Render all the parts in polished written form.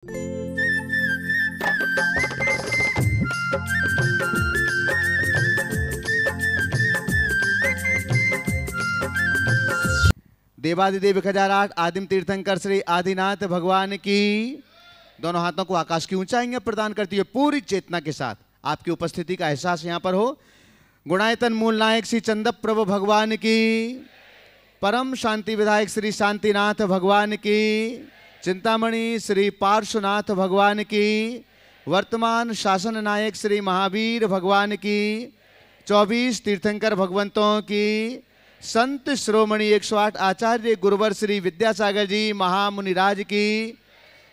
देवादिदेव खजाराट आदिम तीर्थंकर श्री आदिनाथ भगवान की दोनों हाथों को आकाश की ऊंचाइयां प्रदान करती हुए पूरी चेतना के साथ आपकी उपस्थिति का एहसास यहां पर हो। गुणायतन मूल नायक श्री चंदप प्रभु भगवान की, परम शांति विधायक श्री शांतिनाथ भगवान की, चिंतामणि श्री पार्श्वनाथ भगवान की, वर्तमान शासन नायक श्री महावीर भगवान की, 24 तीर्थंकर भगवंतों की, संत श्रोमणी 108 आचार्य गुरुवर श्री विद्यासागर जी महामुनिराज की,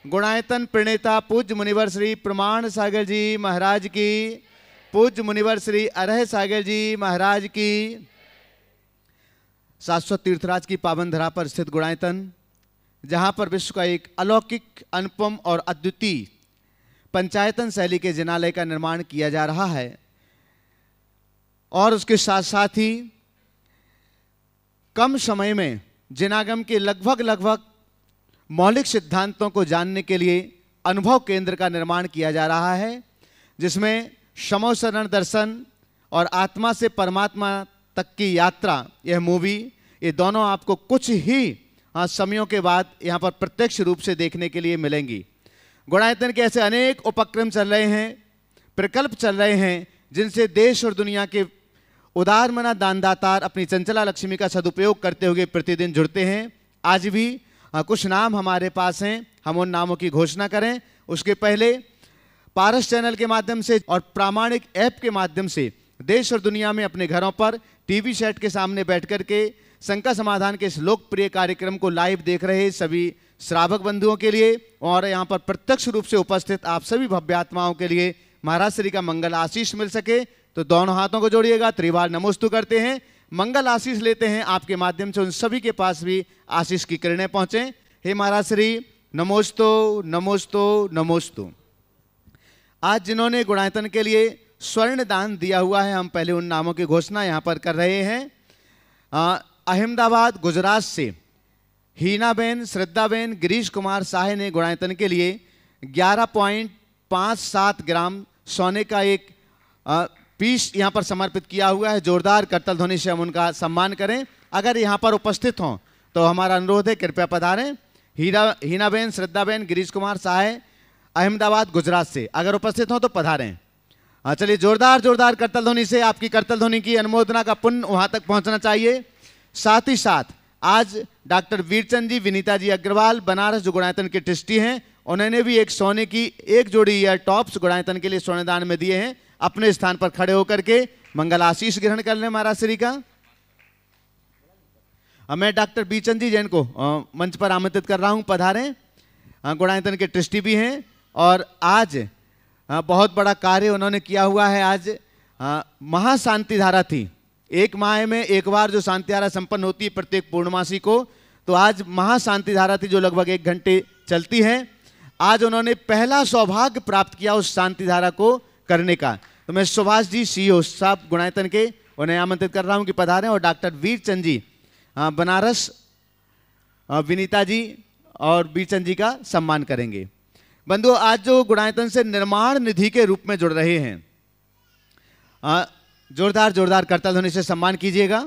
गुणायतन प्रणेता पूज्य मुनिवर श्री प्रमाण सागर जी महाराज की, पूज्य मुनिवर श्री अरह सागर जी महाराज की, शाश्वत तीर्थराज की पावन धरा पर स्थित गुणायतन, जहां पर विश्व का एक अलौकिक, अनुपम और अद्वितीय पंचायतन शैली के जिनालय का निर्माण किया जा रहा है। और उसके साथ साथ ही कम समय में जिनागम के लगभग मौलिक सिद्धांतों को जानने के लिए अनुभव केंद्र का निर्माण किया जा रहा है, जिसमें शमो शरण दर्शन और आत्मा से परमात्मा तक की यात्रा, यह मूवी, ये दोनों आपको कुछ ही समयों के बाद यहाँ पर प्रत्यक्ष रूप से देखने के लिए मिलेंगी। गुणायतन के ऐसे अनेक उपक्रम चल रहे हैं, प्रकल्प चल रहे हैं, जिनसे देश और दुनिया के उदार मना दानदातार अपनी चंचला लक्ष्मी का सदुपयोग करते हुए प्रतिदिन जुड़ते हैं। आज भी कुछ नाम हमारे पास हैं, हम उन नामों की घोषणा करें उसके पहले पारस चैनल के माध्यम से और प्रामाणिक ऐप के माध्यम से देश और दुनिया में अपने घरों पर टीवी सेट के सामने बैठ कर के शंका समाधान के इस लोकप्रिय कार्यक्रम को लाइव देख रहे सभी श्रावक बंधुओं के लिए और यहाँ पर प्रत्यक्ष रूप से उपस्थित आप सभी भव्यात्माओं के लिए महाराज श्री का मंगल आशीष मिल सके, तो दोनों हाथों को जोड़िएगा, त्रिवार नमोस्तु करते हैं, मंगल आशीष लेते हैं आपके माध्यम से उन सभी के पास भी आशीष की किरणें पहुंचे। हे महाराज श्री नमोस्तु नमोस्तु नमोस्तु। आज जिन्होंने गुणायतन के लिए स्वर्ण दान दिया हुआ है, हम पहले उन नामों की घोषणा यहाँ पर कर रहे हैं। अहमदाबाद गुजरात से हीनाबेन, श्रद्धाबेन, गिरीश कुमार साहे ने गुणायतन के लिए 11.57 ग्राम सोने का एक पीस यहाँ पर समर्पित किया हुआ है। जोरदार करतल ध्वनि से हम उनका सम्मान करें। अगर यहाँ पर उपस्थित हों तो हमारा अनुरोध है कृपया पधारें। हीनाबेन, श्रद्धाबेन, गिरीश कुमार साहे, अहमदाबाद गुजरात से अगर उपस्थित हों तो पधारें। चलिए जोरदार करतल ध्वनि से आपकी करतल ध्वनि की अनुमोदना का पुण्य वहाँ तक पहुँचना चाहिए। साथ ही साथ आज डॉक्टर वीरचंद जी, विनीता जी अग्रवाल, बनारस, जो गुणायतन के ट्रस्टी हैं, उन्होंने भी एक सोने की एक जोड़ी ईयर टॉप्स गुणायतन के लिए सोने दान में दिए हैं। अपने स्थान पर खड़े होकर के मंगल आशीष ग्रहण कर लें महाराज श्री का। मैं डॉक्टर बीचंद जी जैन को मंच पर आमंत्रित कर रहा हूं, पधारें। गुणायतन के ट्रस्टी भी हैं और आज बहुत बड़ा कार्य उन्होंने किया हुआ है। आज महाशांति धारा थी, एक माह में एक बार जो शांति धारा संपन्न होती है प्रत्येक पूर्णमासी को, तो आज महाशांति धारा थी जो लगभग 1 घंटे चलती है। आज उन्होंने पहला सौभाग्य प्राप्त किया उस शांति धारा को करने का। तो मैं सुभाष जी सीईओ साहब गुणायतन के, उन्हें आमंत्रित कर रहा हूं कि पधारें और डॉक्टर वीरचंद जी बनारस, विनीता जी और वीरचंद जी का सम्मान करेंगे। बंधु, आज जो गुणायतन से निर्माण निधि के रूप में जुड़ रहे हैं, जोरदार करतल ध्वनि से सम्मान कीजिएगा।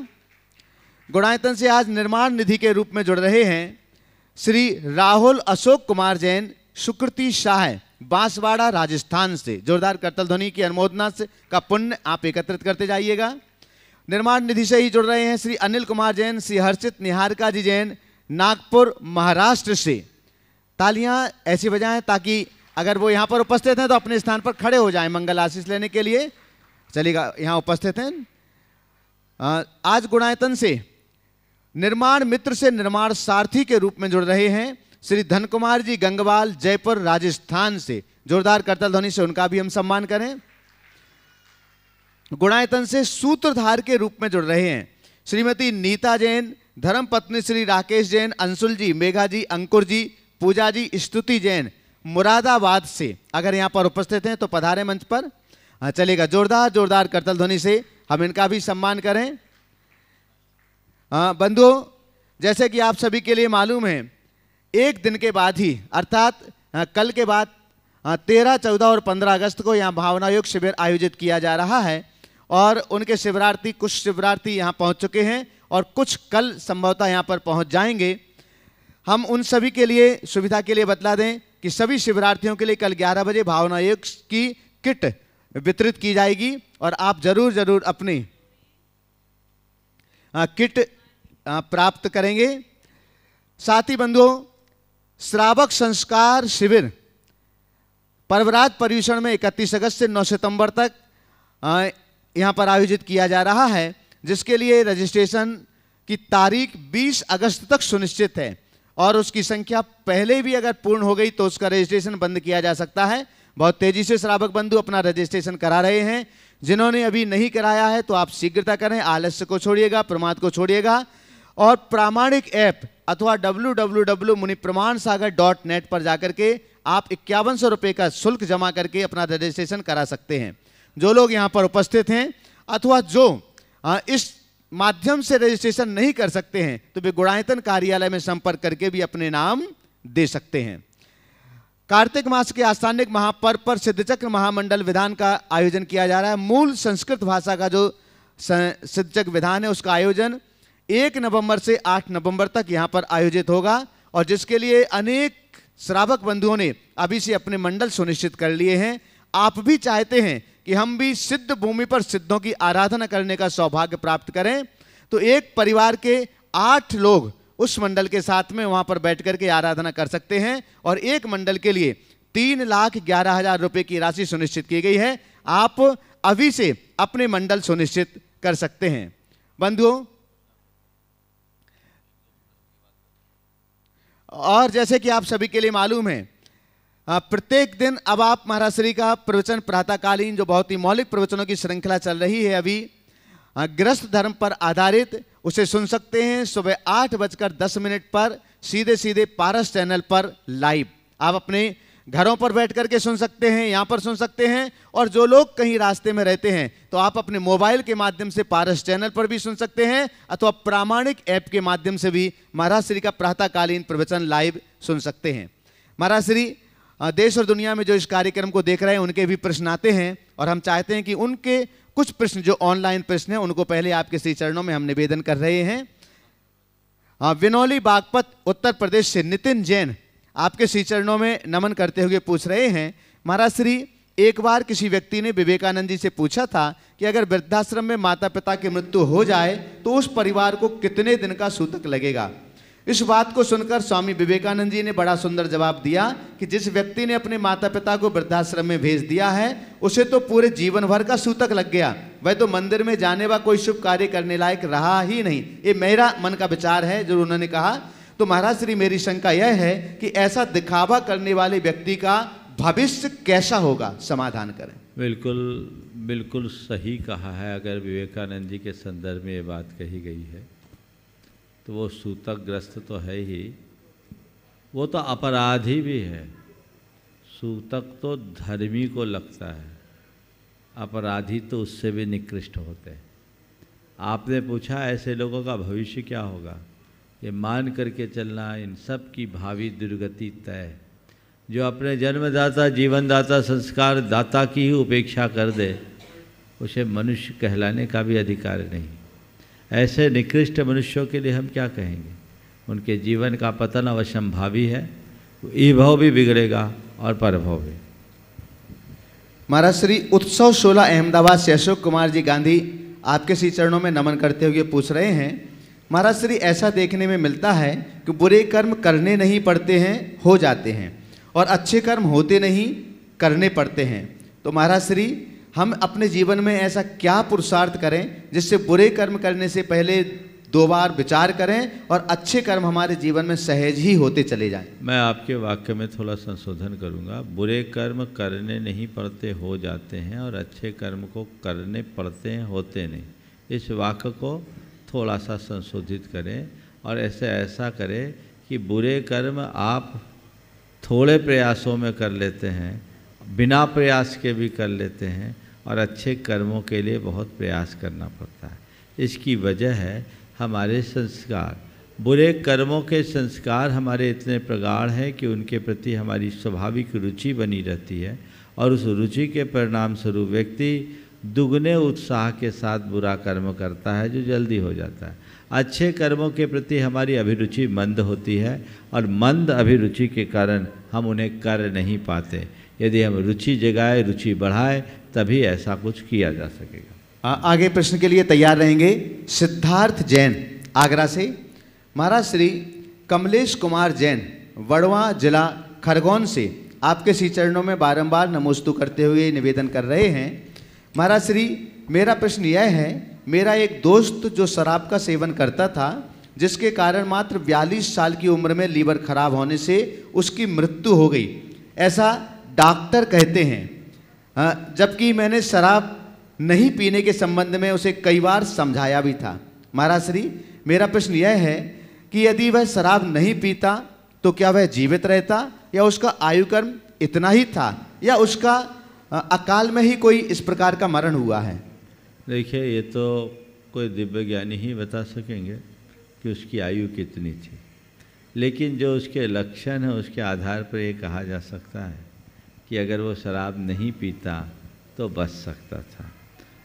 गुणायतन से आज निर्माण निधि के रूप में जुड़ रहे हैं श्री राहुल अशोक कुमार जैन, सुकृति शाह, बांसवाड़ा, राजस्थान से। जोरदार करतल ध्वनि की अनुमोदना से का पुण्य आप एकत्रित करते जाइएगा। निर्माण निधि से ही जुड़ रहे हैं श्री अनिल कुमार जैन, श्री हर्षित निहारिका जी जैन, नागपुर, महाराष्ट्र से। तालियां ऐसी बजाएं ताकि अगर वो यहाँ पर उपस्थित हैं तो अपने स्थान पर खड़े हो जाएं मंगल आशीष लेने के लिए। चलिएगा, यहाँ उपस्थित हैं। आज गुणायतन से निर्माण मित्र से निर्माण सारथी के रूप में जुड़ रहे हैं श्री धन कुमार जी गंगवाल, जयपुर, राजस्थान से। जोरदार करतल ध्वनि से उनका भी हम सम्मान करें। गुणायतन से सूत्रधार के रूप में जुड़ रहे हैं श्रीमती नीता जैन, धर्मपत्नी श्री राकेश जैन, अंशुल जी, मेघा जी, अंकुर जी, पूजा जी, स्तुति जैन, मुरादाबाद से। अगर यहाँ पर उपस्थित हैं तो पधारे मंच पर। चलेगा, जोरदार करतल ध्वनि से हम इनका भी सम्मान करें। बंधुओं, जैसे कि आप सभी के लिए मालूम है, एक दिन के बाद ही अर्थात कल के बाद 13, 14 और 15 अगस्त को यहाँ भावना योग शिविर आयोजित किया जा रहा है और उनके शिविरार्थी, कुछ शिविरार्थी यहाँ पहुँच चुके हैं और कुछ कल संभवतः यहाँ पर पहुँच जाएंगे। हम उन सभी के लिए सुविधा के लिए बतला दें कि सभी शिविरार्थियों के लिए कल 11 बजे भावना योग की किट वितरित की जाएगी और आप जरूर अपनी किट प्राप्त करेंगे। साथ ही बंधुओं, श्रावक संस्कार शिविर पर्वराज पर्यूषण में 31 अगस्त से 9 सितंबर तक यहाँ पर आयोजित किया जा रहा है, जिसके लिए रजिस्ट्रेशन की तारीख 20 अगस्त तक सुनिश्चित है और उसकी संख्या पहले भी अगर पूर्ण हो गई तो उसका रजिस्ट्रेशन बंद किया जा सकता है। बहुत तेजी से श्रावक बंधु अपना रजिस्ट्रेशन करा रहे हैं। जिन्होंने अभी नहीं कराया है तो आप शीघ्रता करें, आलस्य को छोड़िएगा, प्रमाद को छोड़िएगा और प्रामाणिक ऐप अथवा www.munipramansagar.net पर जाकर के आप 5100 रुपये का शुल्क जमा करके अपना रजिस्ट्रेशन करा सकते हैं। जो लोग यहाँ पर उपस्थित हैं अथवा जो इस माध्यम से रजिस्ट्रेशन नहीं कर सकते हैं तो वे गुणायतन कार्यालय में संपर्क करके भी अपने नाम दे सकते हैं। कार्तिक मास के आस्थानिक महापर्व पर सिद्धचक्र महामंडल विधान का आयोजन किया जा रहा है। मूल संस्कृत भाषा का जो सिद्धचक्र विधान है उसका आयोजन 1 नवंबर से 8 नवंबर तक यहाँ पर आयोजित होगा और जिसके लिए अनेक श्रावक बंधुओं ने अभी से अपने मंडल सुनिश्चित कर लिए हैं। आप भी चाहते हैं कि हम भी सिद्ध भूमि पर सिद्धों की आराधना करने का सौभाग्य प्राप्त करें तो एक परिवार के 8 लोग उस मंडल के साथ में वहां पर बैठ करके आराधना कर सकते हैं और एक मंडल के लिए 3,11,000 रुपए की राशि सुनिश्चित की गई है। आप अभी से अपने मंडल सुनिश्चित कर सकते हैं। बंधुओं, और जैसे कि आप सभी के लिए मालूम है, प्रत्येक दिन अब आप महाराज श्री का प्रवचन प्रातःकालीन जो बहुत ही मौलिक प्रवचनों की श्रृंखला चल रही है अभी गृहस्थ धर्म पर आधारित, उसे सुन सकते हैं सुबह 8:10 पर सीधे पारस चैनल पर लाइव। आप अपने घरों पर बैठ करके सुन सकते हैं, यहाँ पर सुन सकते हैं और जो लोग कहीं रास्ते में रहते हैं तो आप अपने मोबाइल के माध्यम से पारस चैनल पर भी सुन सकते हैं अथवा प्रामाणिक ऐप के माध्यम से भी महाराज श्री का प्रातःकालीन प्रवचन लाइव सुन सकते हैं। महाराज श्री देश और दुनिया में जो इस कार्यक्रम को देख रहे हैं उनके भी प्रश्न आते हैं और हम चाहते हैं कि उनके कुछ प्रश्न जो ऑनलाइन प्रश्न हैं उनको पहले आपके श्री चरणों में हम निवेदन कर रहे हैं। विनोली बागपत उत्तर प्रदेश से नितिन जैन आपके श्री चरणों में नमन करते हुए पूछ रहे हैं, महाराज श्री एक बार किसी व्यक्ति ने विवेकानंद जी से पूछा था कि अगर वृद्धाश्रम में माता पिता की मृत्यु हो जाए तो उस परिवार को कितने दिन का सूतक लगेगा। इस बात को सुनकर स्वामी विवेकानंद जी ने बड़ा सुंदर जवाब दिया कि जिस व्यक्ति ने अपने माता पिता को वृद्धाश्रम में भेज दिया है उसे तो पूरे जीवन भर का सूतक लग गया, वह तो मंदिर में जाने व कोई शुभ कार्य करने लायक रहा ही नहीं। ये मेरा मन का विचार है जो उन्होंने कहा। तो महाराज श्री मेरी शंका यह है कि ऐसा दिखावा करने वाले व्यक्ति का भविष्य कैसा होगा, समाधान करें। बिल्कुल सही कहा है। अगर विवेकानंद जी के संदर्भ में ये बात कही गई है तो वो सूतकग्रस्त तो है ही, वो तो अपराधी भी है। सूतक तो धर्मी को लगता है, अपराधी तो उससे भी निकृष्ट होते हैं। आपने पूछा ऐसे लोगों का भविष्य क्या होगा, ये मान करके चलना इन सब की भावी दुर्गति तय। जो अपने जन्मदाता जीवनदाता संस्कार दाता की ही उपेक्षा कर दे उसे मनुष्य कहलाने का भी अधिकार नहीं। ऐसे निकृष्ट मनुष्यों के लिए हम क्या कहेंगे, उनके जीवन का पतन अवश्यंभावी है। ईभव भी बिगड़ेगा और परभव भी। महाराज श्री उत्सव 16 अहमदाबाद से अशोक कुमार जी गांधी आपके श्री चरणों में नमन करते हुए पूछ रहे हैं, महाराज श्री ऐसा देखने में मिलता है कि बुरे कर्म करने नहीं पड़ते हैं, हो जाते हैं और अच्छे कर्म होते नहीं, करने पड़ते हैं। तो महाराज श्री हम अपने जीवन में ऐसा क्या पुरुषार्थ करें जिससे बुरे कर्म करने से पहले 2 बार विचार करें और अच्छे कर्म हमारे जीवन में सहज ही होते चले जाएं। मैं आपके वाक्य में थोड़ा संशोधन करूंगा। बुरे कर्म करने नहीं पड़ते, हो जाते हैं और अच्छे कर्म को करने पड़ते हैं, होते नहीं। इस वाक्य को थोड़ा सा संशोधित करें और ऐसा करें कि बुरे कर्म आप थोड़े प्रयासों में कर लेते हैं, बिना प्रयास के भी कर लेते हैं और अच्छे कर्मों के लिए बहुत प्रयास करना पड़ता है। इसकी वजह है हमारे संस्कार, बुरे कर्मों के संस्कार हमारे इतने प्रगाढ़ हैं कि उनके प्रति हमारी स्वाभाविक रुचि बनी रहती है और उस रुचि के परिणाम स्वरूप व्यक्ति दुगने उत्साह के साथ बुरा कर्म करता है जो जल्दी हो जाता है। अच्छे कर्मों के प्रति हमारी अभिरुचि मंद होती है और मंद अभिरुचि के कारण हम उन्हें कर नहीं पाते। यदि हम रुचि जगाए, रुचि बढ़ाए, तभी ऐसा कुछ किया जा सकेगा। आगे प्रश्न के लिए तैयार रहेंगे सिद्धार्थ जैन आगरा से। महाराज श्री कमलेश कुमार जैन वड़वा जिला खरगोन से आपके श्री चरणों में बारंबार नमोस्तु करते हुए निवेदन कर रहे हैं। महाराज श्री, मेरा प्रश्न यह है, मेरा एक दोस्त जो शराब का सेवन करता था, जिसके कारण मात्र 42 साल की उम्र में लीवर खराब होने से उसकी मृत्यु हो गई, ऐसा डॉक्टर कहते हैं, जबकि मैंने शराब नहीं पीने के संबंध में उसे कई बार समझाया भी था। महाराज श्री, मेरा प्रश्न यह है कि यदि वह शराब नहीं पीता तो क्या वह जीवित रहता या उसका आयुकर्म इतना ही था या उसका अकाल में ही कोई इस प्रकार का मरण हुआ है? देखिए, ये तो कोई दिव्य ज्ञानी ही बता सकेंगे कि उसकी आयु कितनी थी, लेकिन जो उसके लक्षण हैं उसके आधार पर ये कहा जा सकता है कि अगर वो शराब नहीं पीता तो बच सकता था।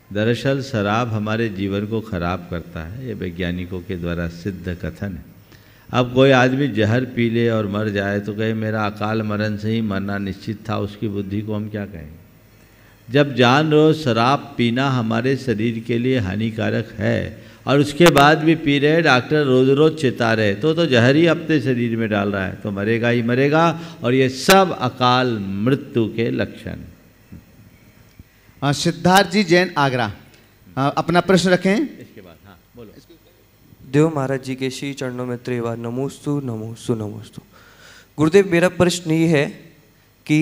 दरअसल शराब हमारे जीवन को खराब करता है, ये वैज्ञानिकों के द्वारा सिद्ध कथन है। अब कोई आदमी जहर पी ले और मर जाए तो कहे मेरा अकाल मरण से ही मरना निश्चित था, उसकी बुद्धि को हम क्या कहेंगे? जब जान लो शराब पीना हमारे शरीर के लिए हानिकारक है और उसके बाद भी पी रहे, डॉक्टर रोज रोज चेता रहे, तो जहर ही अपने शरीर में डाल रहा है, तो मरेगा ही मरेगा। और ये सब अकाल मृत्यु के लक्षण। सिद्धार्थ जी जैन आगरा, अपना प्रश्न रखें। इसके बाद हाँ बोलो। देव महाराज जी के श्री चरणों में त्रिवार नमोस्तु नमोस्तु नमोस्तु। गुरुदेव, मेरा प्रश्न ये है कि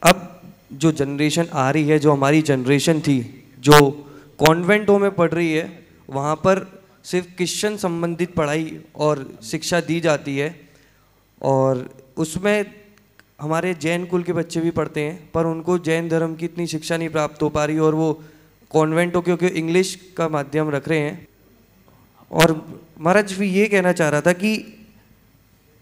अब जो जनरेशन आ रही है, जो हमारी जनरेशन थी जो कॉन्वेंटों में पढ़ रही है, वहाँ पर सिर्फ क्रिश्चियन संबंधित पढ़ाई और शिक्षा दी जाती है और उसमें हमारे जैन कुल के बच्चे भी पढ़ते हैं, पर उनको जैन धर्म की इतनी शिक्षा नहीं प्राप्त हो पा रही और वो कॉन्वेंटों क्योंकि इंग्लिश का माध्यम रख रहे हैं। और महाराज भी ये कहना चाह रहा था कि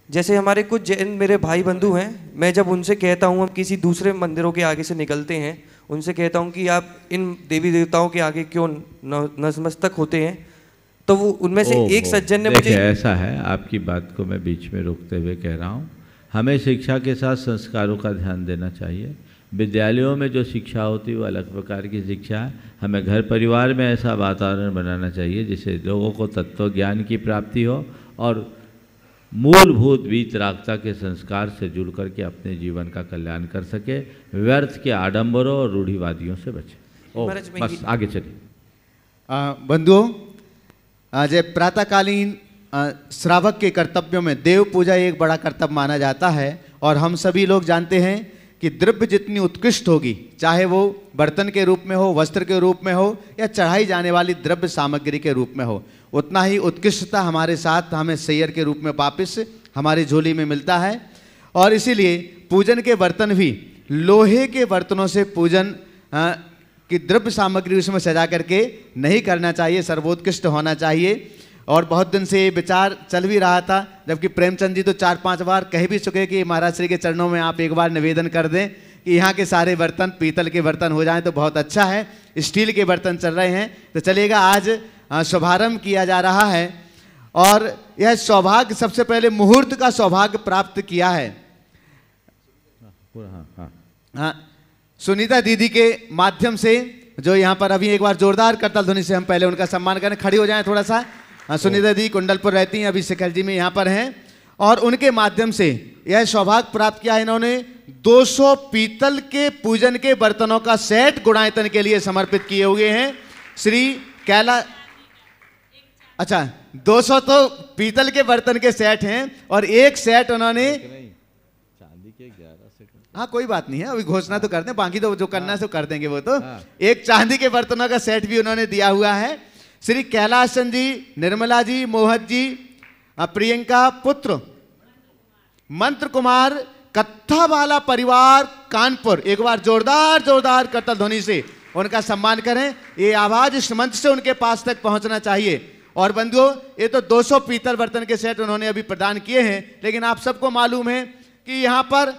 जैसे हमारे कुछ जैन मेरे भाई बंधु हैं, मैं जब उनसे कहता हूँ, हम किसी दूसरे मंदिरों के आगे से निकलते हैं, उनसे कहता हूँ कि आप इन देवी देवताओं के आगे क्यों नतमस्तक होते हैं, तो वो उनमें से एक सज्जन ने मुझे, ऐसा है, आपकी बात को मैं बीच में रोकते हुए कह रहा हूँ, हमें शिक्षा के साथ संस्कारों का ध्यान देना चाहिए। विद्यालयों में जो शिक्षा होती है वो अलग प्रकार की शिक्षा है। हमें घर परिवार में ऐसा वातावरण बनाना चाहिए जिससे लोगों को तत्व ज्ञान की प्राप्ति हो और मूलभूत वीतरागता के संस्कार से जुड़ करके अपने जीवन का कल्याण कर सके, व्यर्थ के आडंबरों और रूढ़िवादियों से बचे। बस आगे चलिए। बंधुओं, आज प्रातःकालीन श्रावक के कर्तव्यों में देव पूजा एक बड़ा कर्तव्य माना जाता है और हम सभी लोग जानते हैं कि द्रव्य जितनी उत्कृष्ट होगी, चाहे वो बर्तन के रूप में हो, वस्त्र के रूप में हो या चढ़ाई जाने वाली द्रव्य सामग्री के रूप में हो, उतना ही उत्कृष्टता हमारे साथ हमें सैयर के रूप में वापस हमारी झोली में मिलता है। और इसीलिए पूजन के बर्तन भी लोहे के बर्तनों से पूजन की द्रव्य सामग्री उसमें सजा करके नहीं करना चाहिए, सर्वोत्कृष्ट होना चाहिए। और बहुत दिन से ये विचार चल भी रहा था, जबकि प्रेमचंद जी तो 4-5 बार कह भी चुके कि महाराज श्री के चरणों में आप एक बार निवेदन कर दें कि यहाँ के सारे बर्तन पीतल के बर्तन हो जाएं तो बहुत अच्छा है। स्टील के बर्तन चल रहे हैं तो चलिएगा, आज शुभारंभ किया जा रहा है और यह सौभाग्य सबसे पहले मुहूर्त का सौभाग्य प्राप्त किया है। हाँ, सुनीता दीदी के माध्यम से, जो यहाँ पर अभी एक बार जोरदार करताल ध्वनि से हम पहले उनका सम्मान करें। खड़ी हो जाएं थोड़ा सा। सुनीता दी कुंडलपुर रहती हैं, अभी शिखर जी में यहाँ पर हैं और उनके माध्यम से यह सौभाग्य प्राप्त किया है। इन्होंने 200 पीतल के पूजन के बर्तनों का सेट गुणायतन के लिए समर्पित किए हुए हैं। श्री कैला, अच्छा 200 तो पीतल के बर्तन के सेट हैं और एक सेट उन्होंने चांदी के 11 सेट। हाँ कोई बात नहीं है, अभी घोषणा तो कर दें, बाकी तो जो करना है सो कर देंगे। वो तो एक चांदी के बर्तनों का सेट भी उन्होंने दिया हुआ है। श्री कैलाशन जी, निर्मला जी, मोहत जी, प्रियंका पुत्र मंत्र कुमार, कत्था वाला परिवार कानपुर, एक बार जोरदार जोरदार करताल ध्वनि से उनका सम्मान करें। ये आवाज इस मंच से उनके पास तक पहुंचना चाहिए और बंधुओं, ये तो 200 पीतल बर्तन के सेट उन्होंने अभी प्रदान किए हैं, लेकिन आप सबको मालूम है कि यहाँ पर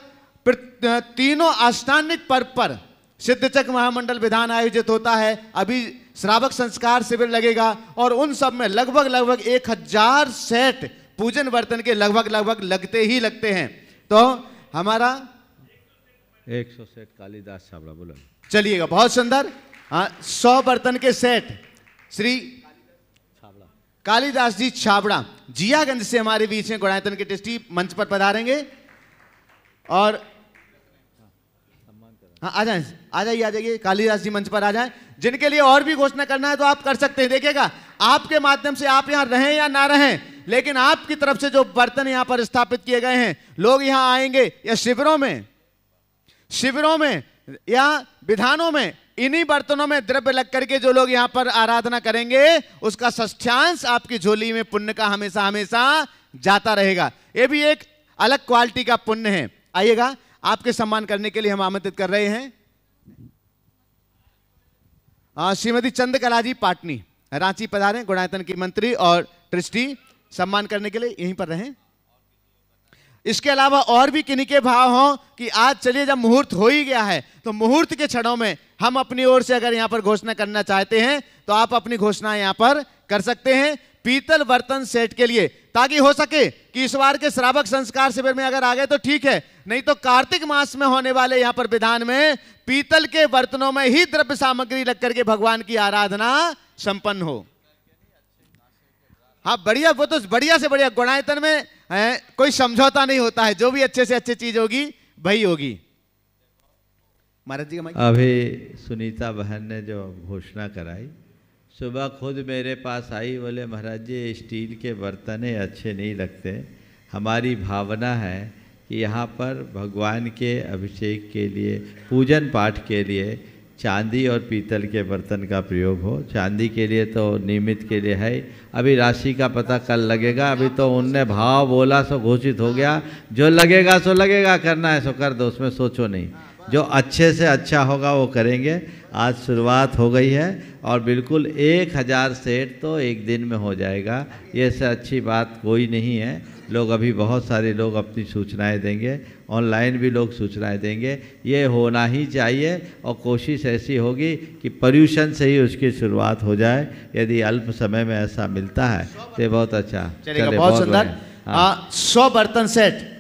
तीनों आस्थानिक पर्व पर सिद्धचक महामंडल विधान आयोजित होता है। अभी श्रावक संस्कार शिविर लगेगा और उन सब में लगभग 1000 सेट पूजन बर्तन के लगभग लगते ही लगते हैं। तो हमारा 100 सेट कालिदास छाबड़ा बोलो। चलिएगा, बहुत सुंदर। 100 बर्तन के सेट श्री कालिदास जी छाबड़ा जियागंज से हमारे बीच में गुणायतन के ट्रस्टी मंच पर पधारेंगे और हाँ आ जाइए कालिदास जी मंच पर आ जाएं। जिनके लिए और भी घोषणा करना है तो आप कर सकते हैं। देखिएगा, आपके माध्यम से आप यहाँ रहें या ना रहें, लेकिन आपकी तरफ से जो बर्तन यहाँ पर स्थापित किए गए हैं, लोग यहाँ आएंगे या शिविरों में या विधानों में, इन्हीं बर्तनों में द्रव्य लग करके जो लोग यहाँ पर आराधना करेंगे, उसका षष्ठ्यांश आपकी झोली में पुण्य का हमेशा हमेशा जाता रहेगा। ये भी एक अलग क्वालिटी का पुण्य है। आइएगा, आपके सम्मान करने के लिए हम आमंत्रित कर रहे हैं श्रीमती चंद्रकला जी पाटनी, रांची पधारें, गुणायतन की मंत्री और ट्रस्टी। सम्मान करने के लिए यहीं पर रहें। इसके अलावा और भी किन्हीं के भाव हों कि आज चलिए, जब मुहूर्त हो ही गया है तो मुहूर्त के क्षणों में हम अपनी ओर से अगर यहाँ पर घोषणा करना चाहते हैं तो आप अपनी घोषणा यहाँ पर कर सकते हैं पीतल बर्तन सेट के लिए, ताकि हो सके कि इस बार के श्रावक संस्कार शिविर में अगर आ गए तो ठीक है, नहीं तो कार्तिक मास में होने वाले यहाँ पर विधान में पीतल के बर्तनों में ही द्रव्य सामग्री लग करके भगवान की आराधना संपन्न हो। हाँ बढ़िया, वो तो बढ़िया से बढ़िया। गुणायतन में कोई समझौता नहीं होता है, जो भी अच्छे से अच्छी चीज होगी वही होगी। महाराज जी का माइक। अभी सुनीता बहन ने जो घोषणा कराई, सुबह खुद मेरे पास आई, बोले महाराज जी स्टील के बर्तन अच्छे नहीं लगते, हमारी भावना है कि यहाँ पर भगवान के अभिषेक के लिए, पूजन पाठ के लिए चांदी और पीतल के बर्तन का प्रयोग हो। चांदी के लिए तो नियमित के लिए है, अभी राशि का पता कल लगेगा। अभी तो उनने भाव बोला सो घोषित हो गया, जो लगेगा सो लगेगा, करना है सो कर दो, उसमें सोचो नहीं। जो अच्छे से अच्छा होगा वो करेंगे। आज शुरुआत हो गई है और बिल्कुल 1000 सेट तो एक दिन में हो जाएगा, ये से अच्छी बात कोई नहीं है। लोग अभी बहुत सारे लोग अपनी सूचनाएं देंगे, ऑनलाइन भी लोग सूचनाएं देंगे, ये होना ही चाहिए। और कोशिश ऐसी होगी कि पर्यूषण से ही उसकी शुरुआत हो जाए, यदि अल्प समय में ऐसा मिलता है तो बहुत अच्छा चलेगा। बहुत सुंदर। 100 बर्तन सेट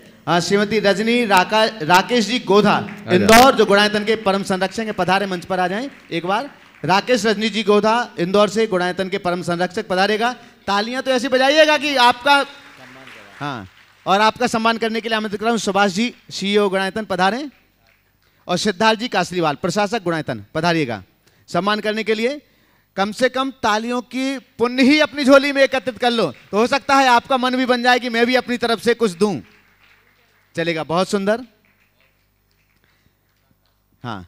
श्रीमती रजनी राकेश जी गोधा इंदौर, जो गुणायतन के परम संरक्षक है, पधारे मंच पर आ जाएं एक बार। राकेश रजनी जी गोधा इंदौर से गुणायतन के परम संरक्षक पधारेगा। तालियां तो ऐसी बजाइएगा कि आपका, हाँ, और आपका सम्मान करने के लिए आमंत्रित कर रहा हूं सुभाष जी, सीईओ गुणायतन पधारें, और सिद्धार्थ जी कासरीवाल प्रशासक गुणायतन पधारिएगा सम्मान करने के लिए। कम से कम तालियों की पुण्य ही अपनी झोली में एकत्रित कर लो, तो हो सकता है आपका मन भी बन जाए कि मैं भी अपनी तरफ से कुछ दूं। चलेगा, बहुत सुंदर। हाँ,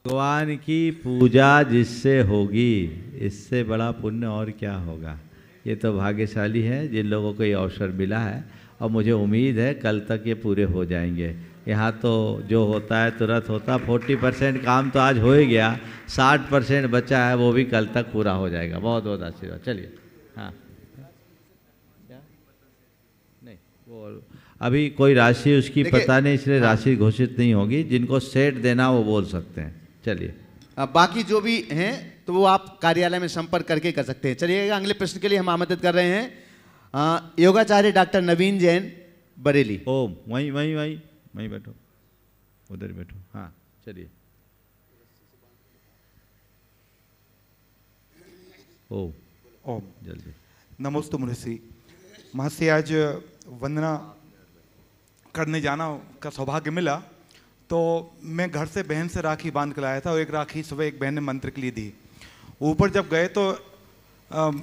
भगवान की पूजा जिससे होगी, इससे बड़ा पुण्य और क्या होगा। ये तो भाग्यशाली है जिन लोगों को ये अवसर मिला है, और मुझे उम्मीद है कल तक ये पूरे हो जाएंगे। यहाँ तो जो होता है तुरंत होता, 40% काम तो आज हो ही गया, 60% बचा है, वो भी कल तक पूरा हो जाएगा। बहुत बहुत आशीर्वाद। चलिए। हाँ, क्या नहीं, वो अभी कोई राशि उसकी पता नहीं, इसलिए राशि घोषित नहीं होगी। जिनको सेट देना वो बोल सकते हैं। चलिए, बाकी जो भी हैं तो वो आप कार्यालय में संपर्क करके कर सकते हैं। चलिएगा, अगले प्रश्न के लिए हम आमंत्रित कर रहे हैं योगाचार्य डॉक्टर नवीन जैन बरेली। ओम, वहीं बैठो, उधर बैठो। हाँ, चलिए। ओम जल्दी। नमोस्तु महर्षि। महर्षि, आज वंदना करने जाना का सौभाग्य मिला, तो मैं घर से बहन से राखी बांध के लाया था, और एक राखी सुबह एक बहन ने मंत्र के लिए दी। ऊपर जब गए तो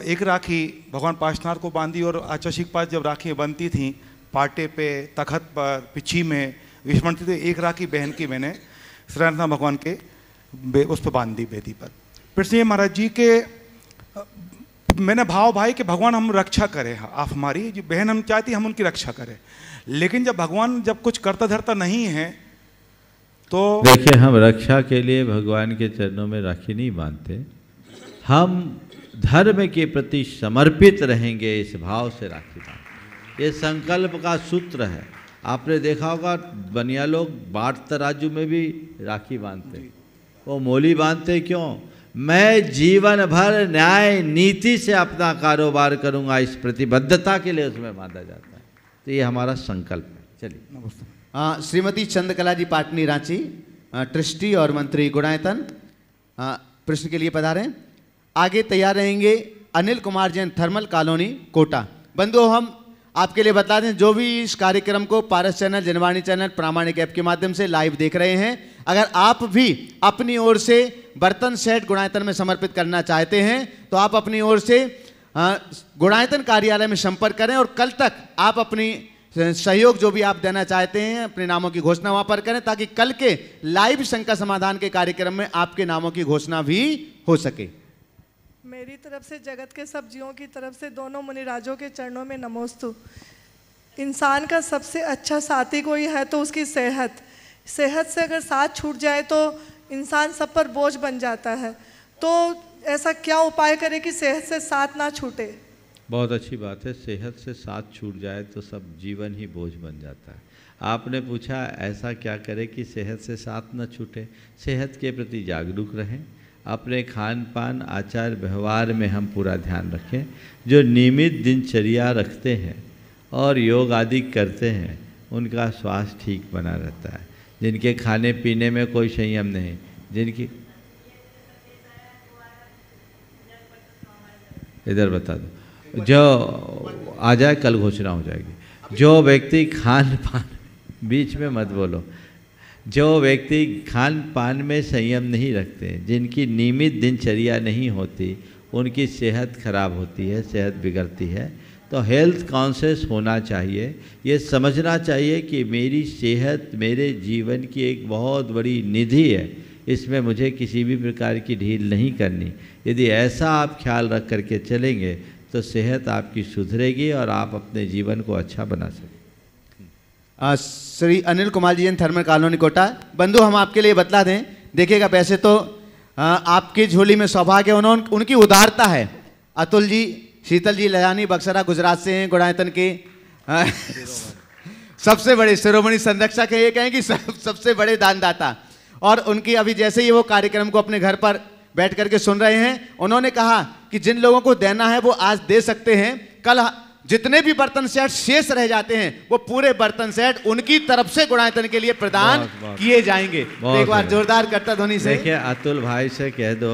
एक राखी भगवान पार्श्वनाथ को बांधी, और आचार्य के पास जब राखी बनती थी पाटे पे, तखत पर, पिछी में विस्मृति, तो एक राखी बहन की मैंने श्रीनाथ भगवान के उस पर बांध दी बेदी पर। फिर महाराज जी के मैंने भाव भाई कि भगवान हम रक्षा करें, आप हमारी जो बहन हम चाहती हम उनकी रक्षा करें, लेकिन जब भगवान जब कुछ करता धरता नहीं है तो देखिए, हम रक्षा के लिए भगवान के चरणों में राखी नहीं बांधते, हम धर्म के प्रति समर्पित रहेंगे, इस भाव से राखी बांधते। ये संकल्प का सूत्र है। आपने देखा होगा बनिया लोग बाट तराजू में भी राखी बांधते हैं। वो मोली बांधते क्यों? मैं जीवन भर न्याय नीति से अपना कारोबार करूंगा, इस प्रतिबद्धता के लिए उसमें बांधा जाता है। तो ये हमारा संकल्प है। चलिए। श्रीमती चंद्रकला जी पाटनी रांची, ट्रस्टी और मंत्री गुणायतन, प्रश्न के लिए पधारें। आगे तैयार रहेंगे अनिल कुमार जैन, थर्मल कॉलोनी, कोटा। बंधुओं, हम आपके लिए बता दें, जो भी इस कार्यक्रम को पारस चैनल, जनवाणी चैनल, प्रामाणिक ऐप के माध्यम से लाइव देख रहे हैं, अगर आप भी अपनी ओर से बर्तन सेट गुणायतन में समर्पित करना चाहते हैं तो आप अपनी ओर से गुणायतन कार्यालय में संपर्क करें और कल तक आप अपनी सहयोग जो भी आप देना चाहते हैं अपने नामों की घोषणा वहां पर करें, ताकि कल के लाइव शंका समाधान के कार्यक्रम में आपके नामों की घोषणा भी हो सके। मेरी तरफ से, जगत के सब जीवों की तरफ से, दोनों मुनिराजों के चरणों में नमोस्तु। इंसान का सबसे अच्छा साथी कोई है तो उसकी सेहत। सेहत से अगर साथ छूट जाए तो इंसान सब पर बोझ बन जाता है। तो ऐसा क्या उपाय करें कि सेहत से साथ ना छूटे? बहुत अच्छी बात है। सेहत से साथ छूट जाए तो सब जीवन ही बोझ बन जाता है। आपने पूछा ऐसा क्या करें कि सेहत से साथ न छूटे। सेहत के प्रति जागरूक रहें, अपने खान पान आचार व्यवहार में हम पूरा ध्यान रखें। जो नियमित दिनचर्या रखते हैं और योग आदि करते हैं उनका स्वास्थ्य ठीक बना रहता है। जिनके खाने पीने में कोई संयम नहीं, जिनकी इधर बता दो, जो आ जाए कल घोषणा हो जाएगी। जो व्यक्ति खान पान, बीच में मत बोलो, जो व्यक्ति खान पान में संयम नहीं रखते, जिनकी नियमित दिनचर्या नहीं होती, उनकी सेहत खराब होती है, सेहत बिगड़ती है। तो हेल्थ कॉन्शियस होना चाहिए। ये समझना चाहिए कि मेरी सेहत मेरे जीवन की एक बहुत बड़ी निधि है, इसमें मुझे किसी भी प्रकार की ढील नहीं करनी। यदि ऐसा आप ख्याल रख करके चलेंगे तो सेहत आपकी सुधरेगी और आप अपने जीवन को अच्छा बना सकें। Shri Anil Kumar ji, thermal colony, Kota. बंधु, हम आपके लिए बतला दें, देखिएगा वैसे तो आपकी झोली में सौभाग्य, उनकी उदारता है। अतुल जी, शीतल जी लजानी बक्सरा गुजरात से हैं, गुणायतन के सबसे बड़े शिरोमणि संरक्षक है, ये कहें कि सबसे बड़े दानदाता। और उनकी अभी जैसे ही वो कार्यक्रम को अपने घर पर बैठ करके सुन रहे हैं, उन्होंने कहा कि जिन लोगों को देना है वो आज दे सकते हैं, कल जितने भी बर्तन सेट शेष रह जाते हैं वो पूरे बर्तन सेट उनकी तरफ से गुणायतन के लिए प्रदान किए जाएंगे। एक बार जोरदार करता ध्वनि से देखिए, अतुल भाई से कह दो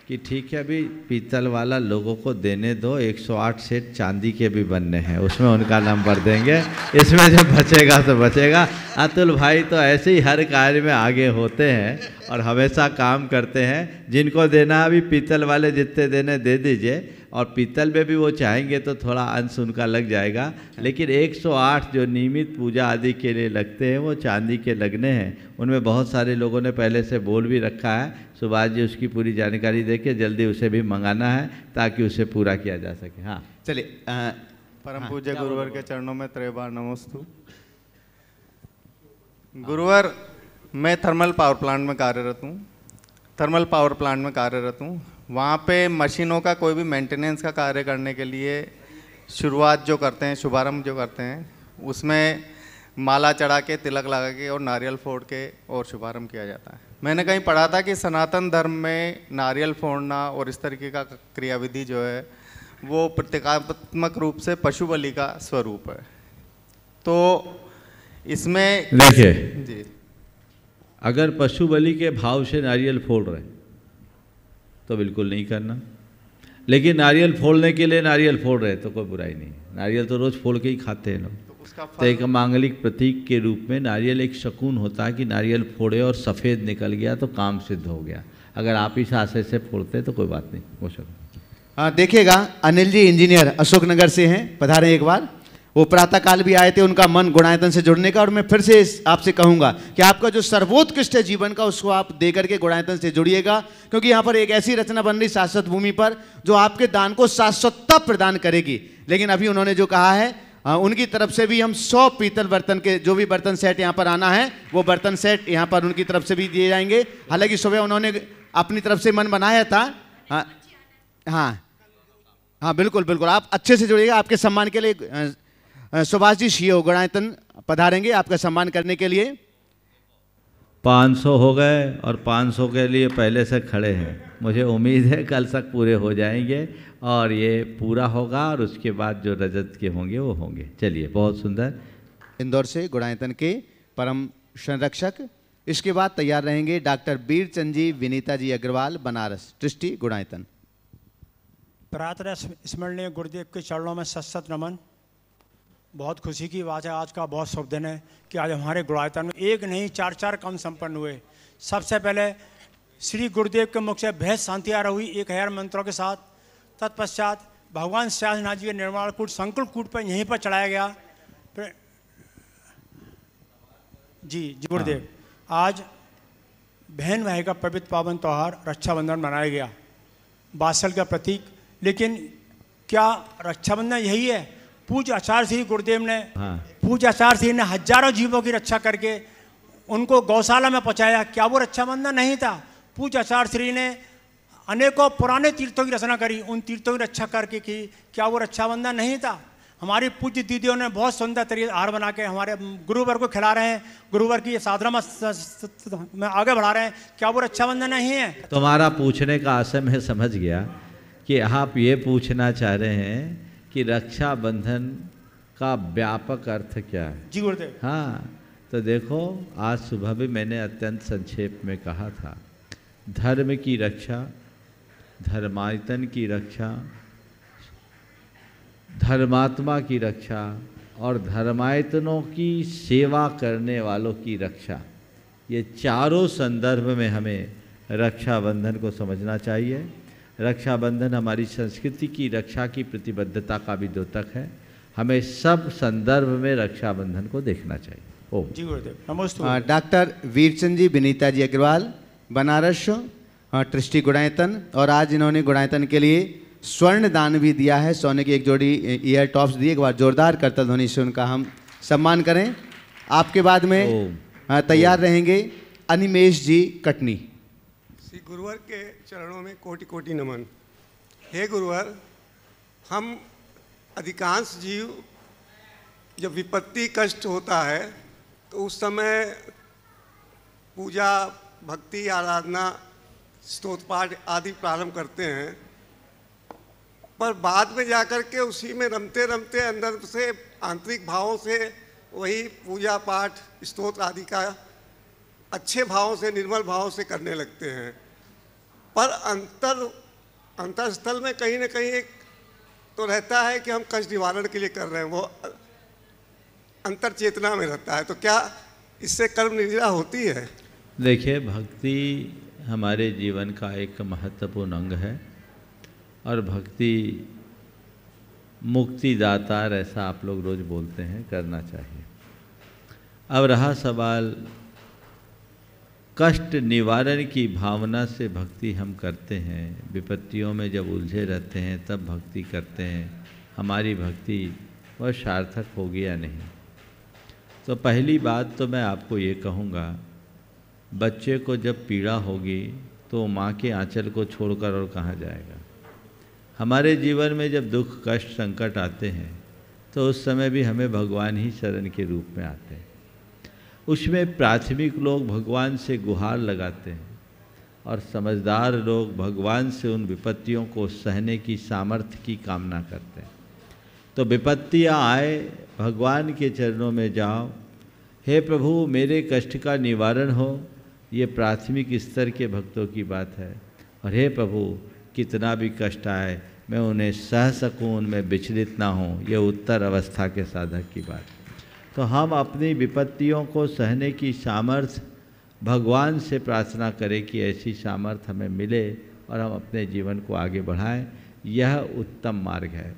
कि ठीक है, अभी पीतल वाला लोगों को देने दो, 108 सेट चांदी के भी बनने हैं, उसमें उनका नंबर देंगे। इसमें जब बचेगा तो बचेगा। अतुल भाई तो ऐसे ही हर कार्य में आगे होते हैं और हमेशा काम करते हैं। जिनको देना अभी पीतल वाले जितने देने दे दीजिए, और पीतल में भी वो चाहेंगे तो थोड़ा अंश उनका लग जाएगा, लेकिन 108 जो नियमित पूजा आदि के लिए लगते हैं वो चांदी के लगने हैं। उनमें बहुत सारे लोगों ने पहले से बोल भी रखा है। सुभाष जी उसकी पूरी जानकारी देके जल्दी उसे भी मंगाना है ताकि उसे पूरा किया जा सके। हाँ, चलिए। परम पूज्य गुरुवर के चरणों में त्रयबार नमोस्तु। गुरुवर, मैं थर्मल पावर प्लांट में कार्यरत हूँ। वहाँ पे मशीनों का कोई भी मेंटेनेंस का कार्य करने के लिए शुरुआत जो करते हैं, शुभारंभ जो करते हैं, उसमें माला चढ़ा के, तिलक लगा के और नारियल फोड़ के और शुभारंभ किया जाता है। मैंने कहीं पढ़ा था कि सनातन धर्म में नारियल फोड़ना और इस तरीके का क्रियाविधि जो है वो प्रतीकात्मक रूप से पशु बलि का स्वरूप है। तो इसमें देखिए जी, अगर पशु बलि के भाव से नारियल फोड़ रहे हैं तो बिल्कुल नहीं करना, लेकिन नारियल फोड़ने के लिए नारियल फोड़ रहे तो कोई बुराई नहीं। नारियल तो रोज़ फोड़ के ही खाते हैं लोग। तो एक मांगलिक प्रतीक के रूप में नारियल एक शकुन होता है कि नारियल फोड़े और सफ़ेद निकल गया तो काम सिद्ध हो गया। अगर आप इस आशय से फोड़ते तो कोई बात नहीं हो सकता। देखिएगा, अनिल जी इंजीनियर अशोकनगर से हैं, पधारे एक बार। वो प्रातःकाल भी आए थे, उनका मन गुणायतन से जुड़ने का। और मैं फिर से आपसे कहूंगा कि आपका जो सर्वोत्कृष्ट है जीवन का, उसको आप दे करके गुणायतन से जुड़िएगा, क्योंकि यहाँ पर एक ऐसी रचना बन रही शाश्वत भूमि पर जो आपके दान को शाश्वतता प्रदान करेगी। लेकिन अभी उन्होंने जो कहा है, उनकी तरफ से भी हम 100 पीतल बर्तन के जो भी बर्तन सेट यहाँ पर आना है वो बर्तन सेट यहाँ पर उनकी तरफ से भी दिए जाएंगे। हालांकि सुबह उन्होंने अपनी तरफ से मन बनाया था। हाँ, हाँ बिल्कुल बिल्कुल, आप अच्छे से जुड़िएगा। आपके सम्मान के लिए सुभाष जी सीओ गुणायतन पधारेंगे आपका सम्मान करने के लिए। 500 हो गए और 500 के लिए पहले से खड़े हैं। मुझे उम्मीद है कल तक पूरे हो जाएंगे और ये पूरा होगा और उसके बाद जो रजत के होंगे वो होंगे। चलिए, बहुत सुंदर। इंदौर से गुणायतन के परम संरक्षक। इसके बाद तैयार रहेंगे डॉक्टर बीरचंद जी विनीता जी अग्रवाल बनारस ट्रस्टी गुणायतन। प्रातः स्मरणीय गुरुदेव के चरणों में सत नमन। बहुत खुशी की बात है, आज का बहुत शुभ दिन है कि आज हमारे गुणायतन में एक नहीं 4 काम संपन्न हुए। सबसे पहले श्री गुरुदेव के मुख से भेद शांति आ रही 1000 मंत्रों के साथ। तत्पश्चात भगवान श्यासनाथ जी के निर्माण कूट संकल्प कूट पर यहीं पर चढ़ाया गया। जी गुरुदेव, आज बहन भाई का पवित्र पावन त्यौहार रक्षाबंधन मनाया गया, वात्सल का प्रतीक। लेकिन क्या रक्षाबंधन यही है? पूज्य आचार्य श्री गुरुदेव ने पूज्य आचार्य श्री ने हजारों जीवों की रक्षा करके उनको गौशाला में पहुंचाया। क्या वो रक्षाबंधन नहीं था? पूज्य आचार्य श्री ने अनेकों पुराने तीर्थों की रचना करी, उन तीर्थों की रक्षा करके की। क्या वो रक्षाबंधन नहीं था? हमारी पूज्य दीदियों ने बहुत सुंदर तरीके हार बना के हमारे गुरुवर को खिला रहे हैं, गुरुवर की साधना में आगे बढ़ा रहे हैं। क्या वो रक्षाबंधन नहीं है? तुम्हारा पूछने का आशय मैं समझ गया कि आप ये पूछना चाह रहे हैं कि रक्षाबंधन का व्यापक अर्थ क्या है। जी गुरुदेव। हाँ, तो देखो, आज सुबह भी मैंने अत्यंत संक्षेप में कहा था, धर्म की रक्षा, धर्मायतन की रक्षा, धर्मात्मा की रक्षा और धर्मायतनों की सेवा करने वालों की रक्षा, ये चारों संदर्भ में हमें रक्षाबंधन को समझना चाहिए। रक्षाबंधन हमारी संस्कृति की रक्षा की प्रतिबद्धता का भी द्योतक है। हमें सब संदर्भ में रक्षाबंधन को देखना चाहिए। ओम। जी गुरुदेव, नमस्ते। डॉक्टर वीरचंद जी विनीता जी अग्रवाल बनारस ट्रस्टी गुणायतन, और आज इन्होंने गुणायतन के लिए स्वर्ण दान भी दिया है। सोने की एक जोड़ी ईयर टॉप्स दी। एक बार जोरदार करता ध्वनि से उनका हम सम्मान करें। आपके बाद में तैयार रहेंगे अनिमेश जी कटनी। श्री गुरुवर के चरणों में कोटि कोटि नमन। हे गुरुवर, हम अधिकांश जीव जब विपत्ति कष्ट होता है तो उस समय पूजा भक्ति आराधना स्तोत्र पाठ आदि प्रारंभ करते हैं, पर बाद में जाकर के उसी में रमते रमते अंदर से आंतरिक भावों से वही पूजा पाठ स्तोत्र आदि का अच्छे भावों से निर्मल भावों से करने लगते हैं। पर अंतरस्थल में कहीं ना कहीं एक तो रहता है कि हम कष्ट निवारण के लिए कर रहे हैं, वो अंतर चेतना में रहता है। तो क्या इससे कर्म निर्जरा होती है? देखिए, भक्ति हमारे जीवन का एक महत्वपूर्ण अंग है और भक्ति मुक्तिदातार, ऐसा आप लोग रोज़ बोलते हैं, करना चाहिए। अब रहा सवाल, कष्ट निवारण की भावना से भक्ति हम करते हैं, विपत्तियों में जब उलझे रहते हैं तब भक्ति करते हैं, हमारी भक्ति वह सार्थक होगी या नहीं? तो पहली बात तो मैं आपको ये कहूँगा, बच्चे को जब पीड़ा होगी तो माँ के आंचल को छोड़कर और कहाँ जाएगा। हमारे जीवन में जब दुख कष्ट संकट आते हैं तो उस समय भी हमें भगवान ही शरण के रूप में आते हैं। उसमें प्राथमिक लोग भगवान से गुहार लगाते हैं और समझदार लोग भगवान से उन विपत्तियों को सहने की सामर्थ्य की कामना करते हैं। तो विपत्तियाँ आए, भगवान के चरणों में जाओ, हे प्रभु मेरे कष्ट का निवारण हो, ये प्राथमिक स्तर के भक्तों की बात है। और हे प्रभु कितना भी कष्ट आए मैं उन्हें सह सकूँ, उनमें विचलित ना हूँ, ये उत्तर अवस्था के साधक की बात। तो हम अपनी विपत्तियों को सहने की सामर्थ्य भगवान से प्रार्थना करें कि ऐसी सामर्थ्य हमें मिले और हम अपने जीवन को आगे बढ़ाएं, यह उत्तम मार्ग है।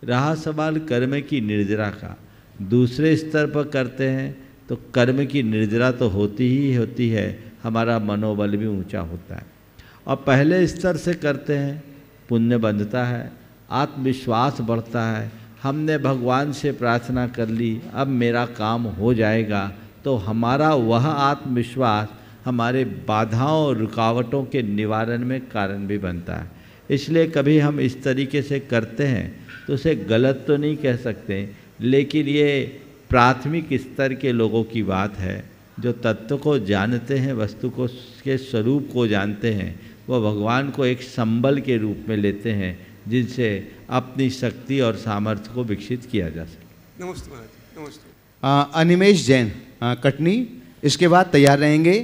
रहा सवाल कर्म की निर्जरा का, दूसरे स्तर पर करते हैं तो कर्म की निर्जरा तो होती ही होती है, हमारा मनोबल भी ऊंचा होता है। और पहले स्तर से करते हैं, पुण्य बनता है, आत्मविश्वास बढ़ता है, हमने भगवान से प्रार्थना कर ली, अब मेरा काम हो जाएगा, तो हमारा वह आत्मविश्वास हमारे बाधाओं और रुकावटों के निवारण में कारण भी बनता है। इसलिए कभी हम इस तरीके से करते हैं तो उसे गलत तो नहीं कह सकते, लेकिन ये प्राथमिक स्तर के लोगों की बात है जो तत्व को जानते हैं, वस्तु को के स्वरूप को जानते हैं, वह भगवान को एक संबल के रूप में लेते हैं जिनसे अपनी शक्ति और सामर्थ्य को विकसित किया जा सके। नमस्ते महाराज जी, नमस्ते। अनिमेश जैन कटनी, इसके बाद तैयार रहेंगे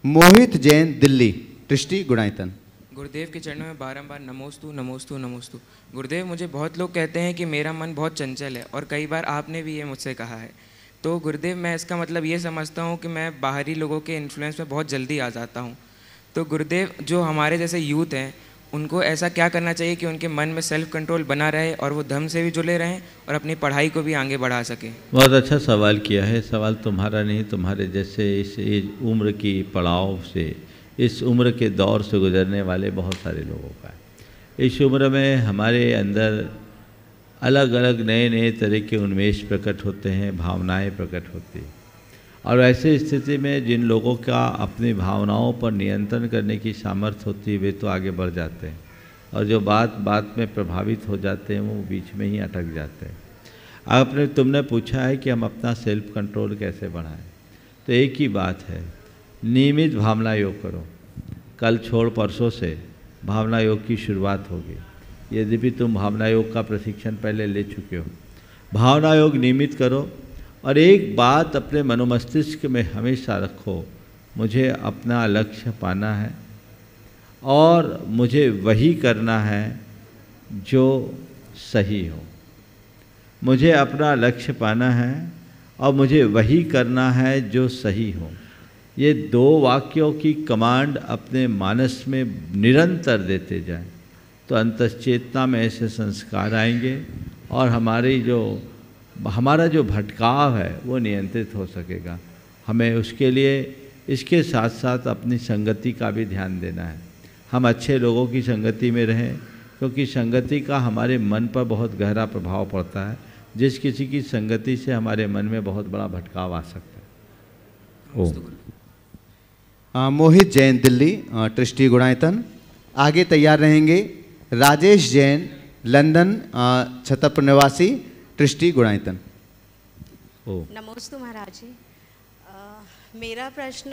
मोहित जैन दिल्ली, दृष्टि गुणायतन। गुरुदेव के चरणों में बारंबार नमोस्तु नमोस्तु नमोस्तु। गुरुदेव, मुझे बहुत लोग कहते हैं कि मेरा मन बहुत चंचल है और कई बार आपने भी ये मुझसे कहा है। तो गुरुदेव, मैं इसका मतलब ये समझता हूँ कि मैं बाहरी लोगों के इन्फ्लुएंस में बहुत जल्दी आ जाता हूँ। तो गुरुदेव, जो हमारे जैसे यूथ हैं उनको ऐसा क्या करना चाहिए कि उनके मन में सेल्फ कंट्रोल बना रहे और वो धर्म से भी जुड़े रहें और अपनी पढ़ाई को भी आगे बढ़ा सकें? बहुत अच्छा सवाल किया है। सवाल तुम्हारा नहीं, तुम्हारे जैसे इस उम्र की पड़ाव से, इस उम्र के दौर से गुजरने वाले बहुत सारे लोगों का है। इस उम्र में हमारे अंदर अलग अलग नए नए तरह के उन्मेष प्रकट होते हैं, भावनाएं प्रकट होती हैं, और ऐसे स्थिति में जिन लोगों का अपनी भावनाओं पर नियंत्रण करने की सामर्थ्य होती है वे तो आगे बढ़ जाते हैं, और जो बात बात में प्रभावित हो जाते हैं वो बीच में ही अटक जाते हैं। तुमने पूछा है कि हम अपना सेल्फ कंट्रोल कैसे बढ़ाएं, तो एक ही बात है, नियमित भावना योग करो। कल छोड़ परसों से भावना योग की शुरुआत होगी। यद्यपि तुम भावना योग का प्रशिक्षण पहले ले चुके हो, भावना योग नियमित करो। और एक बात अपने मनोमस्तिष्क में हमेशा रखो, मुझे अपना लक्ष्य पाना है और मुझे वही करना है जो सही हो। मुझे अपना लक्ष्य पाना है और मुझे वही करना है जो सही हो। ये दो वाक्यों की कमांड अपने मानस में निरंतर देते जाएं तो अंतश्चेतना में ऐसे संस्कार आएंगे और हमारा जो भटकाव है वो नियंत्रित हो सकेगा। हमें उसके लिए इसके साथ साथ अपनी संगति का भी ध्यान देना है। हम अच्छे लोगों की संगति में रहें, क्योंकि संगति का हमारे मन पर बहुत गहरा प्रभाव पड़ता है। जिस किसी की संगति से हमारे मन में बहुत बड़ा भटकाव आ सकता है। मोहित जैन दिल्ली, दृष्टि गुणायतन। आगे तैयार रहेंगे राजेश जैन लंदन, छतरपुर निवासी, दृष्टि गुणायतन। नमस्ते महाराज जी। मेरा प्रश्न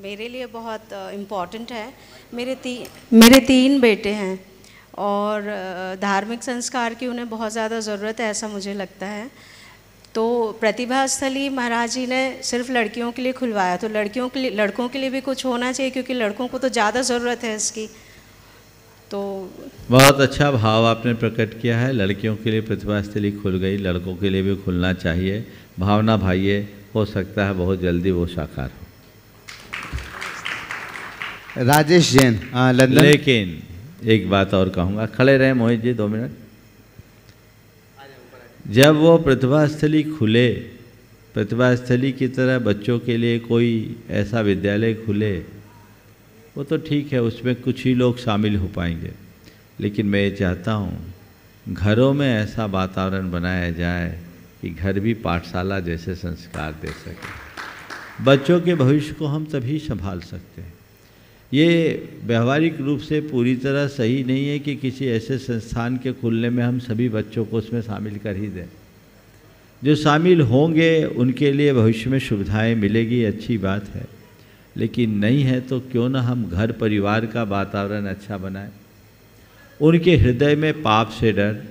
मेरे लिए बहुत इम्पोर्टेंट है। मेरे तीन बेटे हैं और धार्मिक संस्कार की उन्हें बहुत ज़्यादा ज़रूरत है, ऐसा मुझे लगता है। तो प्रतिभा स्थली महाराज जी ने सिर्फ लड़कियों के लिए खुलवाया, तो लड़कों के लिए भी कुछ होना चाहिए, क्योंकि लड़कों को तो ज़्यादा ज़रूरत है इसकी। तो बहुत अच्छा भाव आपने प्रकट किया है। लड़कियों के लिए प्रतिभा स्थली खुल गई, लड़कों के लिए भी खुलना चाहिए। भावना भाइये, हो सकता है बहुत जल्दी वो साकार हो। राजेश जैन लंदन। लेकिन एक बात और कहूँगा, खड़े रहें मोहित जी 2 मिनट। जब वो प्रतिभा स्थली खुले, प्रतिभा स्थली की तरह बच्चों के लिए कोई ऐसा विद्यालय खुले, वो तो ठीक है, उसमें कुछ ही लोग शामिल हो पाएंगे। लेकिन मैं ये चाहता हूँ घरों में ऐसा वातावरण बनाया जाए कि घर भी पाठशाला जैसे संस्कार दे सके। बच्चों के भविष्य को हम तभी संभाल सकते हैं। ये व्यवहारिक रूप से पूरी तरह सही नहीं है कि किसी ऐसे संस्थान के खुलने में हम सभी बच्चों को उसमें शामिल कर ही दें। जो शामिल होंगे उनके लिए भविष्य में सुविधाएं मिलेगी, अच्छी बात है। लेकिन नहीं है तो क्यों ना हम घर परिवार का वातावरण अच्छा बनाएं। उनके हृदय में पाप से डर,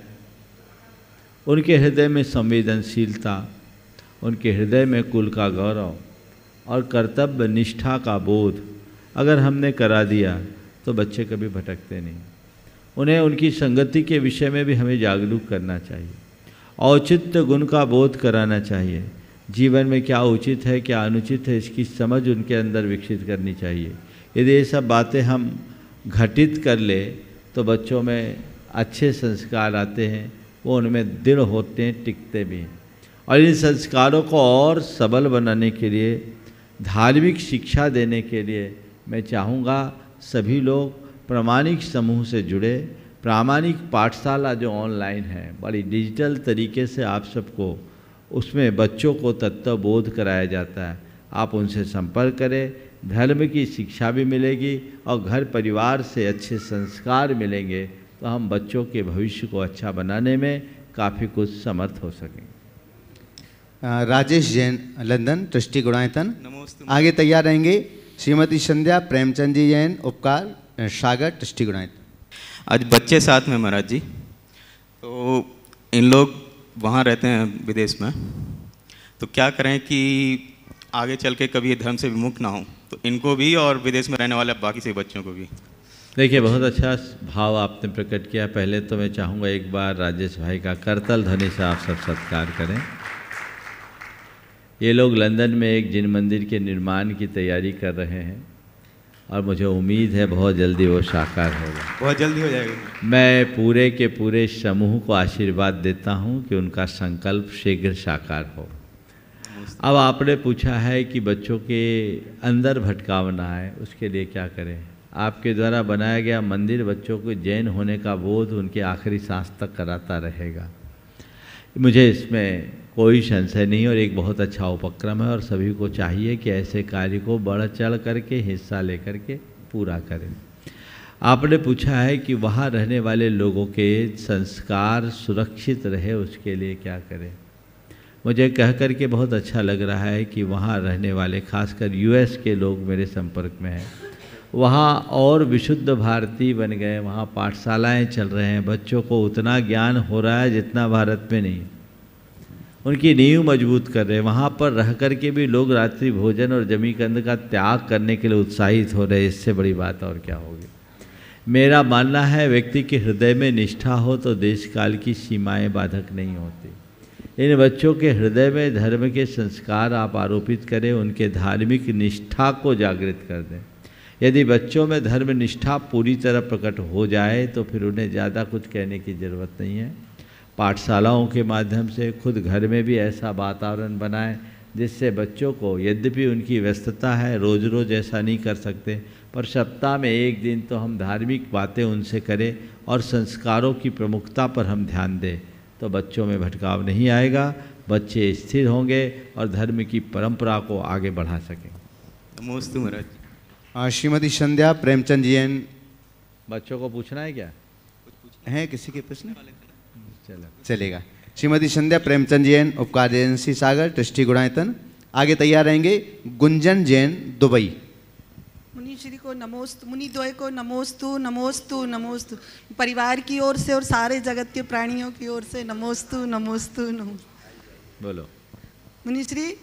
उनके हृदय में संवेदनशीलता, उनके हृदय में कुल का गौरव और कर्तव्य निष्ठा का बोध अगर हमने करा दिया तो बच्चे कभी भटकते नहीं। उन्हें उनकी संगति के विषय में भी हमें जागरूक करना चाहिए, औचित्य गुण का बोध कराना चाहिए। जीवन में क्या उचित है क्या अनुचित है इसकी समझ उनके अंदर विकसित करनी चाहिए। यदि ये सब बातें हम घटित कर ले तो बच्चों में अच्छे संस्कार आते हैं, वो उनमें दृढ़ होते हैं, टिकते भी हैं। और इन संस्कारों को और सबल बनाने के लिए, धार्मिक शिक्षा देने के लिए मैं चाहूँगा सभी लोग प्रामाणिक समूह से जुड़े। प्रामाणिक पाठशाला जो ऑनलाइन है, बड़ी डिजिटल तरीके से आप सबको उसमें बच्चों को तत्व बोध कराया जाता है। आप उनसे संपर्क करें, धर्म की शिक्षा भी मिलेगी और घर परिवार से अच्छे संस्कार मिलेंगे तो हम बच्चों के भविष्य को अच्छा बनाने में काफ़ी कुछ समर्थ हो सकेंगे। Rajesh Jain London, trustee Gunayatan. आगे तैयार रहेंगे श्रीमती संध्या प्रेमचंद जी जैन, उपकार सागर, ट्रस्टी गुणायतन। आज बच्चे साथ में महाराज जी, तो इन लोग वहाँ रहते हैं विदेश में, तो क्या करें कि आगे चल के कभी धर्म से विमुख ना हो, तो इनको भी और विदेश में रहने वाले बाकी से बच्चों को भी। देखिए, बहुत अच्छा भाव आपने प्रकट किया। पहले तो मैं चाहूँगा एक बार राजेश भाई का करतल ध्वनि से आप सब सत्कार करें। ये लोग लंदन में एक जिन मंदिर के निर्माण की तैयारी कर रहे हैं और मुझे उम्मीद है बहुत जल्दी वो साकार होगा, बहुत जल्दी हो जाएगा। मैं पूरे के पूरे समूह को आशीर्वाद देता हूँ कि उनका संकल्प शीघ्र साकार हो। अब आपने पूछा है कि बच्चों के अंदर भटकाव ना आए, उसके लिए क्या करें। आपके द्वारा बनाया गया मंदिर बच्चों को जैन होने का बोध उनके आखिरी सांस तक कराता रहेगा, मुझे इसमें कोई संशय नहीं। और एक बहुत अच्छा उपक्रम है और सभी को चाहिए कि ऐसे कार्य को बढ़ चढ़ करके हिस्सा लेकर के पूरा करें। आपने पूछा है कि वहाँ रहने वाले लोगों के संस्कार सुरक्षित रहे, उसके लिए क्या करें। मुझे कह कर के बहुत अच्छा लग रहा है कि वहाँ रहने वाले खासकर यूएस के लोग मेरे संपर्क में हैं, वहाँ और विशुद्ध भारतीय बन गए, वहाँ पाठशालाएं चल रहे हैं, बच्चों को उतना ज्ञान हो रहा है जितना भारत में नहीं, उनकी नींव मजबूत कर रहे हैं। वहाँ पर रह कर के भी लोग रात्रि भोजन और जमी कंद का त्याग करने के लिए उत्साहित हो रहे हैं, इससे बड़ी बात और क्या होगी। मेरा मानना है व्यक्ति के हृदय में निष्ठा हो तो देश काल की सीमाएं बाधक नहीं होती। इन बच्चों के हृदय में धर्म के संस्कार आप आरोपित करें, उनके धार्मिक निष्ठा को जागृत कर दें। यदि बच्चों में धर्म निष्ठा पूरी तरह प्रकट हो जाए तो फिर उन्हें ज़्यादा कुछ कहने की ज़रूरत नहीं है। पाठशालाओं के माध्यम से खुद घर में भी ऐसा वातावरण बनाएं जिससे बच्चों को, यद्यपि उनकी व्यस्तता है, रोज़ रोज़ ऐसा नहीं कर सकते, पर सप्ताह में एक दिन तो हम धार्मिक बातें उनसे करें और संस्कारों की प्रमुखता पर हम ध्यान दें, तो बच्चों में भटकाव नहीं आएगा, बच्चे स्थिर होंगे और धर्म की परंपरा को आगे बढ़ा सकेंगे। नमोस्तु महाराज। श्रीमती संध्या प्रेमचंद जी जैन। बच्चों को पूछना है क्या? है किसी के प्रश्न? चलेगा। श्रीमती संध्या प्रेमचंद जी जैन, उपकार एजेंसी सागर, ट्रस्टी गुणायतन। आगे तैयार रहेंगे गुंजन जैन, दुबई। मुनि श्री को नमोस्तु, मुनि द्वय को नमोस्तु नमोस्तु नमोस्तु, परिवार की ओर से और सारे जगत के प्राणियों की ओर से नमोस्तु नमोस्तु नमोस्तु। बोलो। मुनि श्री,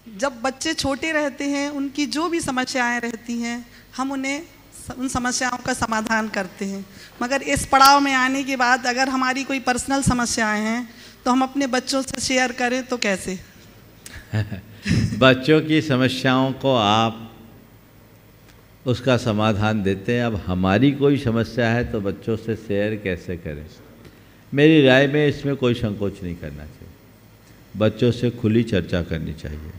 जब बच्चे छोटे रहते हैं उनकी जो भी समस्याएं रहती हैं हम उन्हें उन समस्याओं का समाधान करते हैं, मगर इस पड़ाव में आने के बाद अगर हमारी कोई पर्सनल समस्याएं हैं तो हम अपने बच्चों से शेयर करें तो कैसे? बच्चों की समस्याओं को आप उसका समाधान देते हैं। अब हमारी कोई समस्या है तो बच्चों से शेयर कैसे करें? मेरी राय में इसमें कोई संकोच नहीं करना चाहिए। बच्चों से खुली चर्चा करनी चाहिए,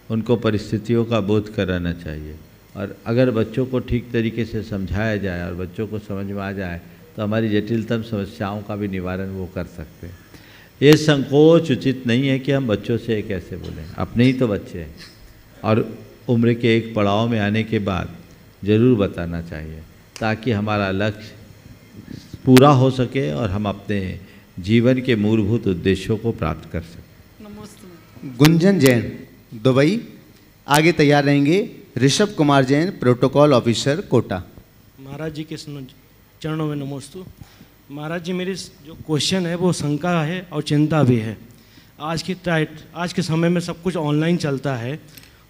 उनको परिस्थितियों का बोध कराना चाहिए, और अगर बच्चों को ठीक तरीके से समझाया जाए और बच्चों को समझ में आ जाए तो हमारी जटिलतम समस्याओं का भी निवारण वो कर सकते हैं। ये संकोच उचित नहीं है कि हम बच्चों से कैसे बोलें, अपने ही तो बच्चे हैं, और उम्र के एक पड़ाव में आने के बाद ज़रूर बताना चाहिए ताकि हमारा लक्ष्य पूरा हो सके और हम अपने जीवन के मूलभूत उद्देश्यों को प्राप्त कर सकें। गुंजन जैन, दुबई। आगे तैयार रहेंगे ऋषभ कुमार जैन, प्रोटोकॉल ऑफिसर, कोटा। महाराज जी के चरणों में नमोस्तु। महाराज जी, मेरी जो क्वेश्चन है वो शंका है और चिंता भी है। आज के समय में सब कुछ ऑनलाइन चलता है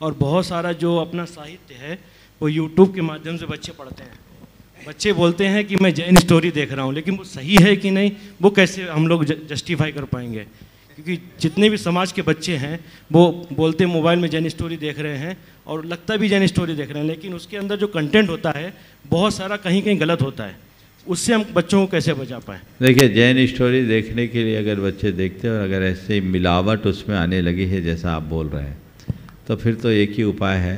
और बहुत सारा जो अपना साहित्य है वो यूट्यूब के माध्यम से बच्चे पढ़ते हैं। बच्चे बोलते हैं कि मैं जैन स्टोरी देख रहा हूँ, लेकिन वो सही है कि नहीं वो कैसे हम लोग जस्टिफाई कर पाएंगे? क्योंकि जितने भी समाज के बच्चे हैं वो बोलते मोबाइल में जैन स्टोरी देख रहे हैं और लगता भी जैन स्टोरी देख रहे हैं, लेकिन उसके अंदर जो कंटेंट होता है बहुत सारा कहीं कहीं गलत होता है। उससे हम बच्चों को कैसे बचा पाएँ? देखिए, जैन स्टोरी देखने के लिए अगर बच्चे देखते हैं और अगर ऐसे मिलावट उसमें आने लगी है जैसा आप बोल रहे हैं, तो फिर तो एक ही उपाय है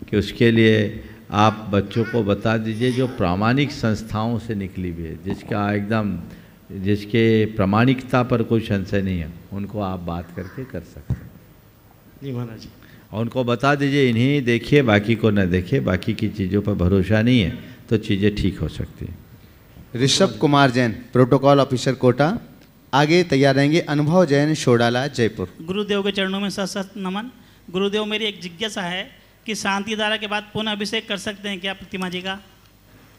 कि उसके लिए आप बच्चों को बता दीजिए जो प्रामाणिक संस्थाओं से निकली हुई है, जिसके प्रामाणिकता पर कोई संशय नहीं है, उनको आप बात करके कर सकते हैं। जी महाराज जी। और उनको बता दीजिए इन्हीं देखिए, बाकी को न देखिए, बाकी की चीज़ों पर भरोसा नहीं है तो चीज़ें ठीक हो सकती हैं। Rishabh Kumar Jain, protocol officer Kota. आगे तैयार रहेंगे अनुभव जैन, शोडाला, जयपुर। गुरुदेव के चरणों में सत सत नमन। गुरुदेव, मेरी एक जिज्ञासा है कि शांति धारा के बाद पुनः अभिषेक कर सकते हैं क्या प्रतिमा जी का?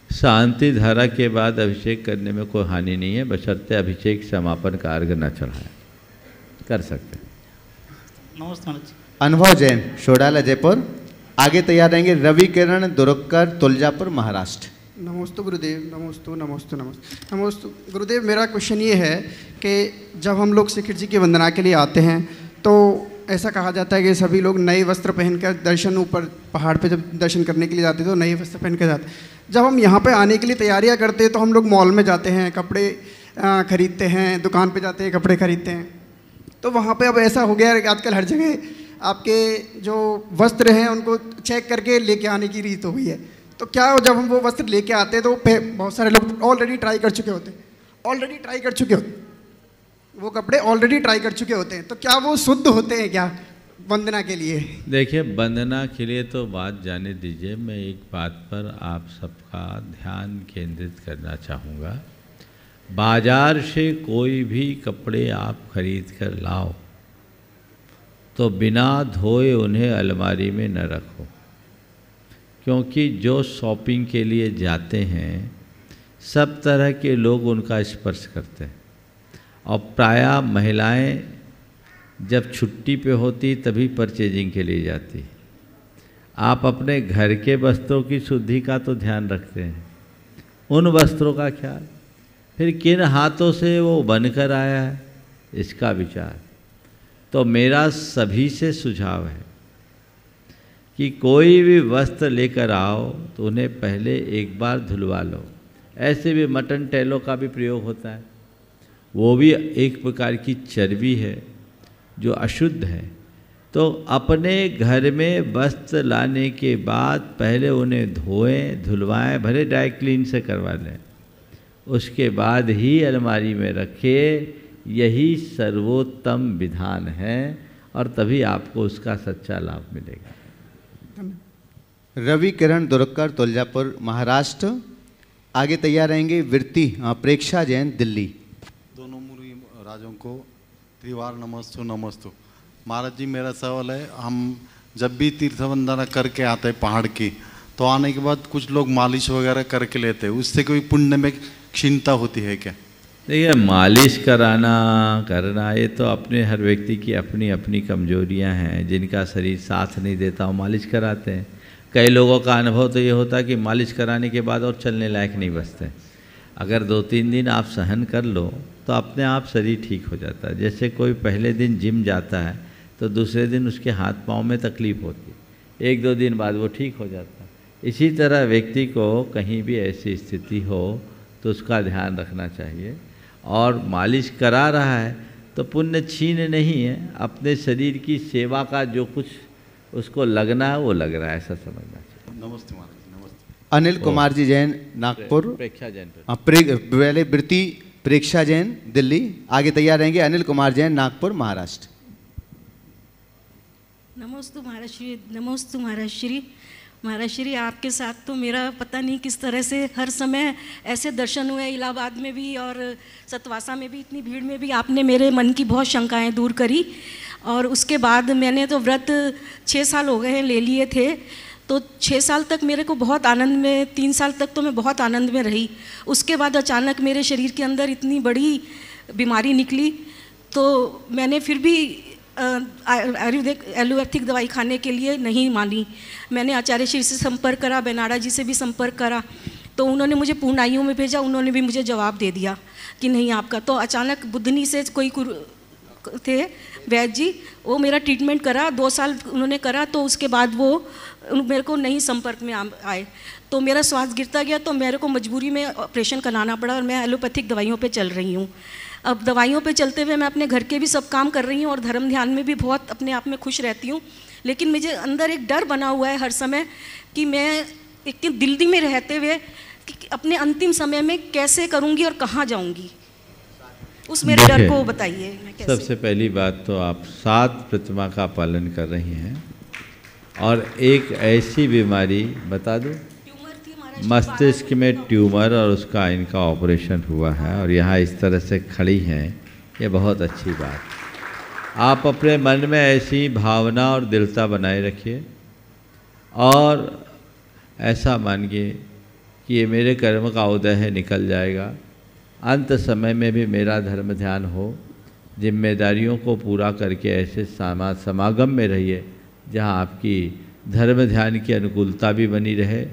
शांति धारा के बाद अभिषेक करने में कोई हानि नहीं है, बशर्ते अभिषेक समापन का अर्घ न चढ़ाए, कर सकते हैं। नमस्ते महाराज जी। अनुभव जैन, शोडाला, जयपुर। आगे तैयार रहेंगे रवि किरण दुरक्कर, तुलजापुर, महाराष्ट्र। नमोस्तु गुरुदेव, नमोस्तु नमोस्तु नमोस्तु नमोस्तु। गुरुदेव, मेरा क्वेश्चन ये है कि जब हम लोग शिखर जी की वंदना के लिए आते हैं तो ऐसा कहा जाता है कि सभी लोग नए वस्त्र पहनकर दर्शन, ऊपर पहाड़ पे जब दर्शन करने के लिए जाते हैं तो नए वस्त्र पहन कर जाते हैं। जब हम यहाँ पे आने के लिए तैयारियाँ करते हैं तो हम लोग मॉल में जाते हैं, कपड़े खरीदते हैं, दुकान पे जाते हैं, कपड़े खरीदते हैं। तो वहाँ पे अब ऐसा हो गया है कि आजकल हर जगह आपके जो वस्त्र हैं उनको चेक करके लेके आने की रीत हो गई है। तो क्या जब हम वो वस्त्र लेके आते हैं तो बहुत सारे लोग ऑलरेडी ट्राई कर चुके होते हैं, वो कपड़े ऑलरेडी ट्राई कर चुके होते हैं, तो क्या वो शुद्ध होते हैं क्या वंदना के लिए? देखिए, वंदना के लिए तो बात जाने दीजिए, मैं एक बात पर आप सबका ध्यान केंद्रित करना चाहूँगा। बाजार से कोई भी कपड़े आप खरीद कर लाओ तो बिना धोए उन्हें अलमारी में न रखो, क्योंकि जो शॉपिंग के लिए जाते हैं सब तरह के लोग उनका स्पर्श करते हैं, और प्रायः महिलाएं जब छुट्टी पे होती तभी परचेजिंग के लिए जाती। आप अपने घर के वस्त्रों की शुद्धि का तो ध्यान रखते हैं, उन वस्त्रों का ख्याल, फिर किन हाथों से वो बनकर आया है इसका विचार। तो मेरा सभी से सुझाव है कि कोई भी वस्त्र लेकर आओ तो उन्हें पहले एक बार धुलवा लो। ऐसे भी मटन टेलों का भी प्रयोग होता है, वो भी एक प्रकार की चर्बी है जो अशुद्ध है। तो अपने घर में वस्त्र लाने के बाद पहले उन्हें धोएं, धुलवाएं, भले ड्राई क्लीन से करवा लें, उसके बाद ही अलमारी में रखें। यही सर्वोत्तम विधान है और तभी आपको उसका सच्चा लाभ मिलेगा। रवि किरण दुरक्कर, तुलजापुर, महाराष्ट्र। आगे तैयार रहेंगे वृत्ति, प्रेक्षा जैन, दिल्ली। दोनों मुरली राजों को त्रिवार नमस्तु नमस्तु। महाराज जी, मेरा सवाल है, हम जब भी तीर्थ वंदना करके आते हैं पहाड़ की, तो आने के बाद कुछ लोग मालिश वगैरह करके लेते हैं, उससे कोई पुण्य में क्षीणता होती है क्या? देखिए, मालिश करना ये तो अपने हर व्यक्ति की अपनी अपनी कमजोरियां हैं। जिनका शरीर साथ नहीं देता वो मालिश कराते हैं। कई लोगों का अनुभव तो ये होता है कि मालिश कराने के बाद और चलने लायक नहीं बचते। अगर 2-3 दिन आप सहन कर लो तो अपने आप शरीर ठीक हो जाता है। जैसे कोई पहले दिन जिम जाता है तो दूसरे दिन उसके हाथ पाँव में तकलीफ़ होती है, 1-2 दिन बाद वो ठीक हो जाता है। इसी तरह व्यक्ति को कहीं भी ऐसी स्थिति हो तो उसका ध्यान रखना चाहिए। और मालिश करा रहा है तो पुण्य छीन नहीं है, अपने शरीर की सेवा का जो कुछ उसको लगना है वो लग रहा है, ऐसा समझना चाहिए। नमस्ते महाराज जी, नमस्ते। अनिल कुमार जी जैन, नागपुर। प्रेक्षा जैन, पहले वृत्ति प्रेक्षा जैन, दिल्ली। आगे तैयार रहेंगे अनिल कुमार जैन, नागपुर, महाराष्ट्र। नमोस्तु महाराज श्री, नमोस्तु महाराज श्री। महाराज श्री, आपके साथ तो मेरा पता नहीं किस तरह से हर समय ऐसे दर्शन हुए, इलाहाबाद में भी और सतवासा में भी, इतनी भीड़ में भी आपने मेरे मन की बहुत शंकाएं दूर करी। और उसके बाद मैंने तो व्रत 6 साल हो गए हैं ले लिए थे, तो 6 साल तक मेरे को बहुत आनंद में, 3 साल तक तो मैं बहुत आनंद में रही। उसके बाद अचानक मेरे शरीर के अंदर इतनी बड़ी बीमारी निकली, तो मैंने फिर भी आयुर्वेदिक एलोपैथिक दवाई खाने के लिए नहीं मानी। मैंने आचार्य श्री से संपर्क करा, बेनाड़ा जी से भी संपर्क करा, तो उन्होंने मुझे पूर्णाइयों में भेजा। उन्होंने भी मुझे जवाब दे दिया कि नहीं आपका। तो अचानक बुधनी से कोई थे वैद्य जी, वो मेरा ट्रीटमेंट करा, 2 साल उन्होंने करा, तो उसके बाद वो मेरे को नहीं संपर्क में आए, तो मेरा स्वास्थ्य गिरता गया, तो मेरे को मजबूरी में ऑपरेशन कराना पड़ा और मैं एलोपैथिक दवाइयों पे चल रही हूँ। अब दवाइयों पे चलते हुए मैं अपने घर के भी सब काम कर रही हूँ और धर्म ध्यान में भी बहुत अपने आप में खुश रहती हूँ, लेकिन मुझे अंदर एक डर बना हुआ है हर समय कि मैं एक दिल्ली में रहते हुए कि अपने अंतिम समय में कैसे करूँगी और कहाँ जाऊँगी, उस मेरे डर को बताइए। सबसे पहली बात तो आप 7 प्रतिमा का पालन कर रही हैं, और एक ऐसी बीमारी बता दूं, मस्तिष्क में ट्यूमर और उसका इनका ऑपरेशन हुआ है और यहाँ इस तरह से खड़ी हैं, ये बहुत अच्छी बात। आप अपने मन में ऐसी भावना और दृढ़ता बनाए रखिए और ऐसा मानिए कि ये मेरे कर्म का उदय है, निकल जाएगा। अंत समय में भी मेरा धर्म ध्यान हो, जिम्मेदारियों को पूरा करके ऐसे समागम में रहिए जहाँ आपकी धर्म ध्यान की अनुकूलता भी बनी रहे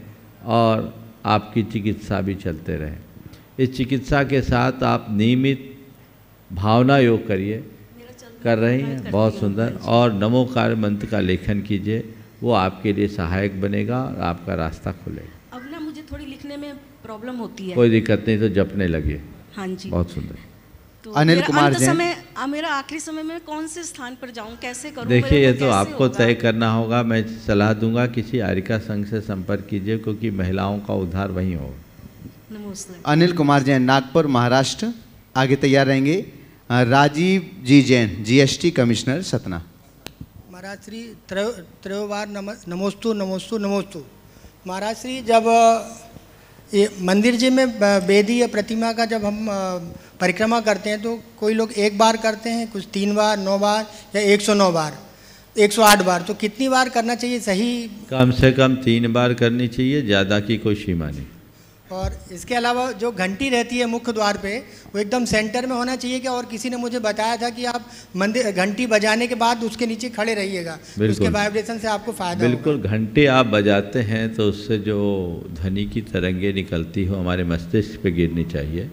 और आपकी चिकित्सा भी चलते रहे। इस चिकित्सा के साथ आप नियमित भावना योग करिए, कर रही हैं, बहुत सुंदर। और नमोकार मंत्र का लेखन कीजिए, वो आपके लिए सहायक बनेगा और आपका रास्ता खुलेगा। अब ना मुझे थोड़ी लिखने में प्रॉब्लम होती है। कोई दिक्कत नहीं, तो जपने लगे। हाँ जी, बहुत सुंदर। तो अनिल कुमार जी, मेरा आखिरी समय में कौन से स्थान पर जाऊं, कैसे करूं? देखिए, ये तो आपको तय करना होगा। मैं सलाह दूंगा किसी आरिका संघ से संपर्क कीजिए, क्योंकि महिलाओं का उद्धार वहीं होगा। नमस्ते। अनिल कुमार जैन, नागपुर, महाराष्ट्र। आगे तैयार रहेंगे राजीव जी जैन, जीएसटी कमिश्नर, सतना। महाराज श्री त्रयोवार नमोस्तु नमोस्तु नमोस्तु। महाराज श्री, जब ये मंदिर जी में वेदी या प्रतिमा का जब हम परिक्रमा करते हैं तो कोई लोग एक बार करते हैं, कुछ 3 बार, 9 बार या 109 बार, 108 बार, तो कितनी बार करना चाहिए सही? कम से कम 3 बार करनी चाहिए, ज़्यादा की कोई सीमा नहीं। और इसके अलावा जो घंटी रहती है मुख्य द्वार पे, वो एकदम सेंटर में होना चाहिए क्या? और किसी ने मुझे बताया था कि आप मंदिर घंटी बजाने के बाद उसके नीचे खड़े रहिएगा, उसके वाइब्रेशन से आपको फायदा होगा। बिल्कुल, घंटे आप बजाते हैं तो उससे जो ध्वनि की तरंगे निकलती हो हमारे मस्तिष्क पे गिरनी चाहिए,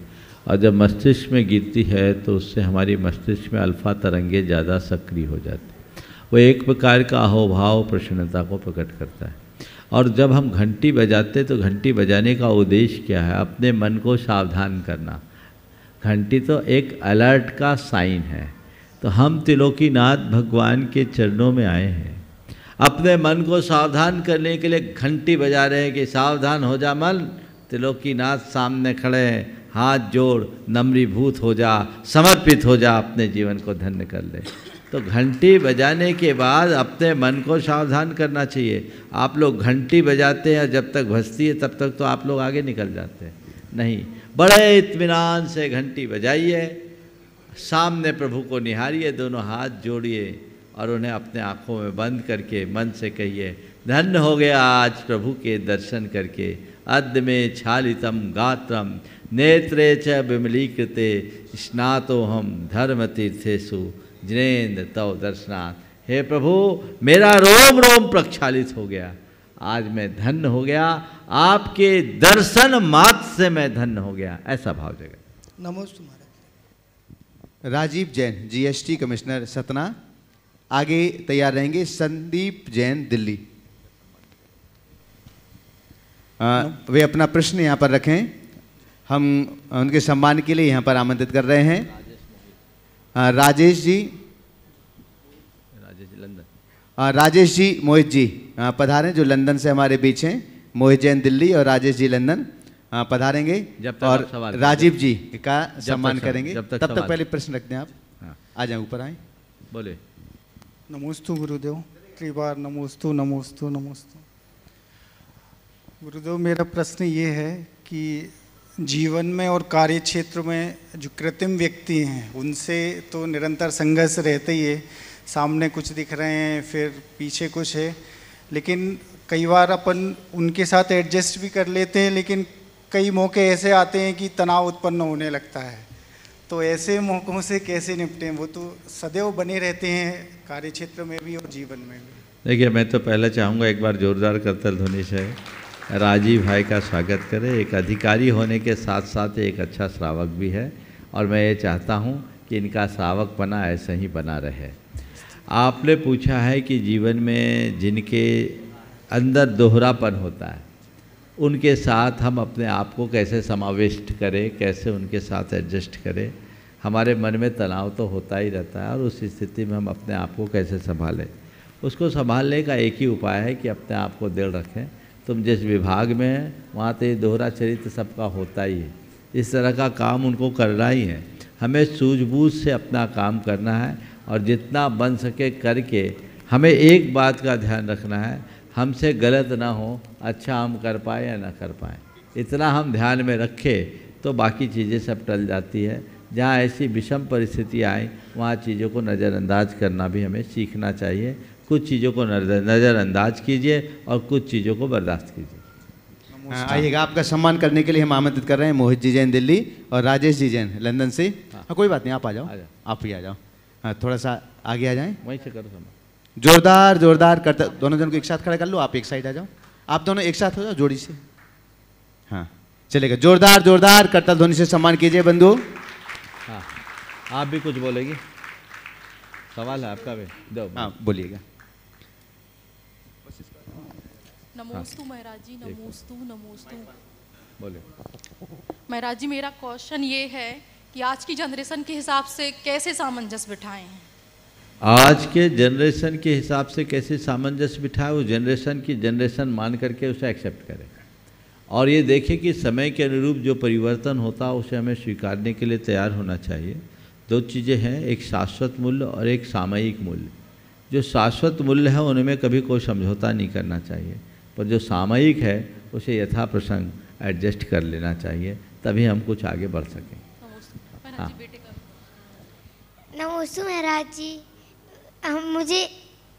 और जब मस्तिष्क में गिरती है तो उससे हमारी मस्तिष्क में अल्फा तरंगे ज़्यादा सक्रिय हो जाती। वो एक प्रकार का अहोभाव प्रसन्नता को प्रकट करता है। और जब हम घंटी बजाते तो घंटी बजाने का उद्देश्य क्या है? अपने मन को सावधान करना। घंटी तो एक अलर्ट का साइन है। तो हम त्रिलोकीनाथ भगवान के चरणों में आए हैं, अपने मन को सावधान करने के लिए घंटी बजा रहे हैं कि सावधान हो जा मन, त्रिलोकीनाथ सामने खड़े हैं, हाथ जोड़, नम्रीभूत हो जा, समर्पित हो जा, अपने जीवन को धन्य कर ले। तो घंटी बजाने के बाद अपने मन को सावधान करना चाहिए। आप लोग घंटी बजाते हैं, जब तक बजती है तब तक तो आप लोग आगे निकल जाते हैं। नहीं, बड़े इत्मीनान से घंटी बजाइए, सामने प्रभु को निहारिए, दोनों हाथ जोड़िए और उन्हें अपने आँखों में बंद करके मन से कहिए, धन्य हो गया आज प्रभु के दर्शन करके। अद्य में छालितम गात्रम नेत्रे च विमलीकृते स्नातो हम धर्म तीर्थेषु जिनेन्द्र तव दर्शनाथ। हे प्रभु, मेरा रोम रोम प्रक्षालित हो गया, आज मैं धन्य हो गया, आपके दर्शन मात्र से मैं धन्य हो गया, ऐसा भाव जगह। नमोस्तु महाराज। Rajiv Jain, GST commissioner, Satna. आगे तैयार रहेंगे संदीप जैन, दिल्ली। वे अपना प्रश्न यहाँ पर रखें, हम उनके सम्मान के लिए यहाँ पर आमंत्रित कर रहे हैं। राजेश जी, लंदन। राजेश जी, मोहित जी पधारें, जो लंदन से हमारे बीच हैं। मोहित जैन दिल्ली और राजेश जी लंदन पधारेंगे और राजीव जी का सम्मान करेंगे। तब तक पहले प्रश्न रखते हैं आप। आ जाए, ऊपर आए, बोले। नमोस्तु गुरुदेव, त्रिवार नमोस्तु नमोस्तु नमोस्तु। गुरुदेव, मेरा प्रश्न ये है कि जीवन में और कार्य क्षेत्र में जो कृत्रिम व्यक्ति हैं उनसे तो निरंतर संघर्ष रहते ही है। सामने कुछ दिख रहे हैं, फिर पीछे कुछ है, लेकिन कई बार अपन उनके साथ एडजस्ट भी कर लेते हैं, लेकिन कई मौके ऐसे आते हैं कि तनाव उत्पन्न होने लगता है। तो ऐसे मौक़ों से कैसे निपटें? वो तो सदैव बने रहते हैं कार्य क्षेत्र में भी और जीवन में भी। देखिए, मैं तो पहले चाहूँगा एक बार जोरदार करतल ध्वनि से राजीव भाई का स्वागत करें। एक अधिकारी होने के साथ साथ एक अच्छा श्रावक भी है, और मैं ये चाहता हूँ कि इनका श्रावक बना ऐसे ही बना रहे। आपने पूछा है कि जीवन में जिनके अंदर दोहरापन होता है उनके साथ हम अपने आप को कैसे समाविष्ट करें, कैसे उनके साथ एडजस्ट करें। हमारे मन में तनाव तो होता ही रहता है, और उस स्थिति में हम अपने आप को कैसे संभालें। उसको संभालने का एक ही उपाय है कि अपने आप को दृढ़ रखें। तुम जिस विभाग में हैं वहाँ तो ये दोहरा चरित्र सबका होता ही है, इस तरह का काम उनको करना ही है। हमें सूझबूझ से अपना काम करना है, और जितना बन सके करके हमें एक बात का ध्यान रखना है, हमसे गलत ना हो, अच्छा हम कर पाए या ना कर पाए, इतना हम ध्यान में रखें तो बाकी चीज़ें सब टल जाती है। जहाँ ऐसी विषम परिस्थिति आए वहाँ चीज़ों को नज़रअंदाज करना भी हमें सीखना चाहिए। कुछ चीज़ों को नज़रअंदाज कीजिए और कुछ चीज़ों को बर्दाश्त कीजिए। आइएगा, आपका सम्मान करने के लिए हम आमंत्रित कर रहे हैं मोहित जी जैन दिल्ली और राजेश जी जैन लंदन से। हाँ कोई बात नहीं, आप आ जाओ, आप ही आ जाओ। हाँ थोड़ा सा आगे आ जाएं, वहीं से करो सम्मान। जोरदार जोरदार करते, दोनों जन को एक साथ खड़ा कर लो, आप एक साइड आ जाओ, आप दोनों एक साथ हो जाओ जोड़ी से। हाँ चलेगा, जोरदार जोरदार करतल ध्वनि से सम्मान कीजिए बंधु। हाँ आप भी कुछ बोलेगी, सवाल है आपका भी, दो। हाँ बोलिएगा। नमोस्तु महाराज जी, नमोस्तु नमोस्तु। बोले महाराज जी, मेरा क्वेश्चन ये है कि आज की जनरेशन के हिसाब से कैसे सामंजस्य बिठाएं हैं? आज के जनरेशन के हिसाब से कैसे सामंजस्य बिठाए, वो जनरेशन की जनरेशन मान करके उसे एक्सेप्ट करें और ये देखें कि समय के अनुरूप जो परिवर्तन होता है उसे हमें स्वीकारने के लिए तैयार होना चाहिए। दो चीज़ें हैं, एक शाश्वत मूल्य और एक सामयिक मूल्य। जो शाश्वत मूल्य है उनमें कभी कोई समझौता नहीं करना चाहिए, पर जो सामयिक है उसे यथा प्रसंग एडजस्ट कर लेना चाहिए, तभी हम कुछ आगे बढ़ सकें। हाँ नमोस्तु महाराज जी,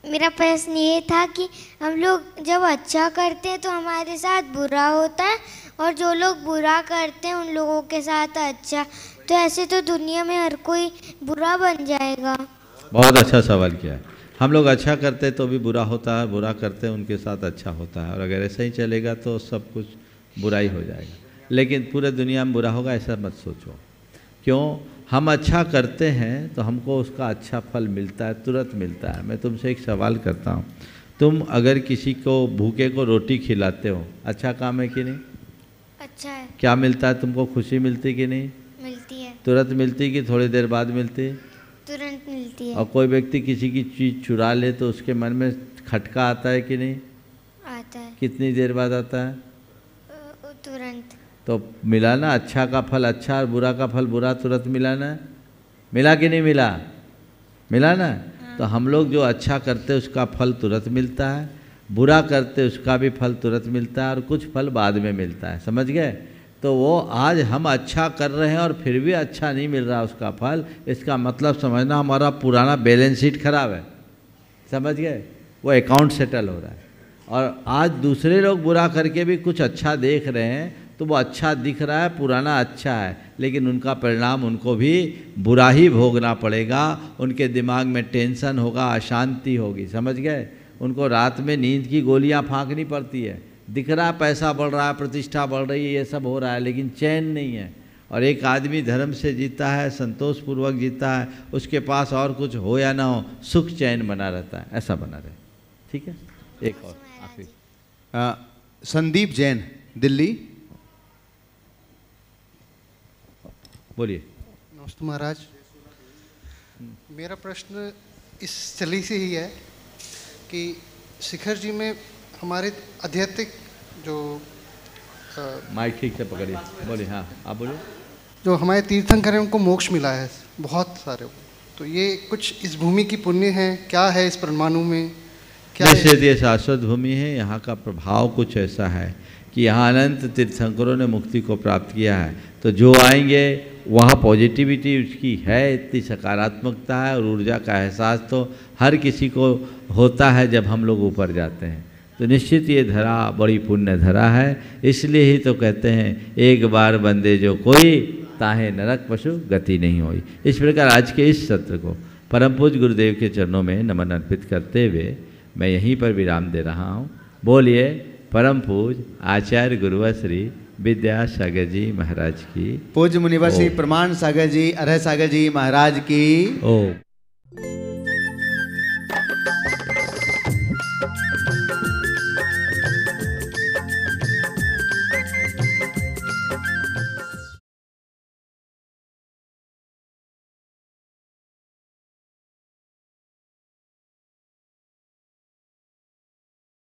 मेरा प्रश्न ये था कि हम लोग जब अच्छा करते हैं तो हमारे साथ बुरा होता है और जो लोग बुरा करते हैं उन लोगों के साथ अच्छा, तो ऐसे तो दुनिया में हर कोई बुरा बन जाएगा। बहुत अच्छा सवाल किया है। हम लोग अच्छा करते तो भी बुरा होता है, बुरा करते हैं उनके साथ अच्छा होता है, और अगर ऐसा ही चलेगा तो सब कुछ बुराई हो जाएगा। लेकिन पूरे दुनिया में बुरा होगा ऐसा मत सोचो। क्यों? हम अच्छा करते हैं तो हमको उसका अच्छा फल मिलता है, तुरंत मिलता है। मैं तुमसे एक सवाल करता हूँ, तुम अगर किसी को भूखे को रोटी खिलाते हो, अच्छा काम है कि नहीं? अच्छा है। क्या मिलता है तुमको? खुशी मिलती कि नहीं? मिलती है। तुरंत मिलती कि थोड़ी देर बाद मिलती? तुरंत मिलती है। और कोई व्यक्ति किसी की चीज़ चुरा ले तो उसके मन में खटका आता है कि नहीं? आता है। कितनी देर बाद आता है? तुरंत। तो मिला ना, अच्छा का फल अच्छा और बुरा का फल बुरा, तुरंत मिला ना? मिला कि नहीं मिला? मिला ना? तो हम लोग जो अच्छा करते उसका फल तुरंत मिलता है, बुरा करते उसका भी फल तुरंत मिलता है और कुछ फल बाद में मिलता है। समझ गए? तो वो आज हम अच्छा कर रहे हैं और फिर भी अच्छा नहीं मिल रहा उसका फल, इसका मतलब समझना हमारा पुराना बैलेंस शीट खराब है। समझ गए? वो अकाउंट सेटल हो रहा है। और आज दूसरे लोग बुरा करके भी कुछ अच्छा देख रहे हैं तो वो अच्छा दिख रहा है, पुराना अच्छा है, लेकिन उनका परिणाम उनको भी बुरा ही भोगना पड़ेगा। उनके दिमाग में टेंशन होगा, अशांति होगी। समझ गए? उनको रात में नींद की गोलियां फांकनी पड़ती है। दिख रहा है पैसा बढ़ रहा है, प्रतिष्ठा बढ़ रही है, ये सब हो रहा है, लेकिन चैन नहीं है। और एक आदमी धर्म से जीता है, संतोषपूर्वक जीता है, उसके पास और कुछ हो या ना हो, सुख चैन बना रहता है। ऐसा बना रहे। ठीक है? एक और आखिरी। संदीप जैन दिल्ली, बोलिए। नमस्ते महाराज, मेरा प्रश्न इस चली से ही है कि शिखर जी में हमारे आध्यात्मिक जो माइक ठीक से पकड़िए, बोलिए। हाँ आप बोलिए। जो हमारे तीर्थंकर हैं उनको मोक्ष मिला है बहुत सारे, तो ये कुछ इस भूमि की पुण्य है, क्या है इस परमाणु में? क्या निश्चित ये शाश्वत भूमि है। यहाँ का प्रभाव कुछ ऐसा है कि यहाँ अनंत तीर्थंकरों ने मुक्ति को प्राप्त किया है, तो जो आएंगे वहाँ पॉजिटिविटी उसकी है, इतनी सकारात्मकता है और ऊर्जा का एहसास तो हर किसी को होता है जब हम लोग ऊपर जाते हैं। तो निश्चित ये धरा बड़ी पुण्य धरा है, इसलिए ही तो कहते हैं एक बार बंदे जो कोई ताहे नरक पशु गति नहीं हुई। इस प्रकार आज के इस सत्र को परम पूज्य गुरुदेव के चरणों में नमन अर्पित करते हुए मैं यहीं पर विराम दे रहा हूँ। बोलिए परम पूज्य आचार्य गुरुवर श्री विद्यासागर जी महाराज की, पूज्य मुनिवर श्री प्रमाण सागर जी, अरह सागर जी महाराज की। ओम।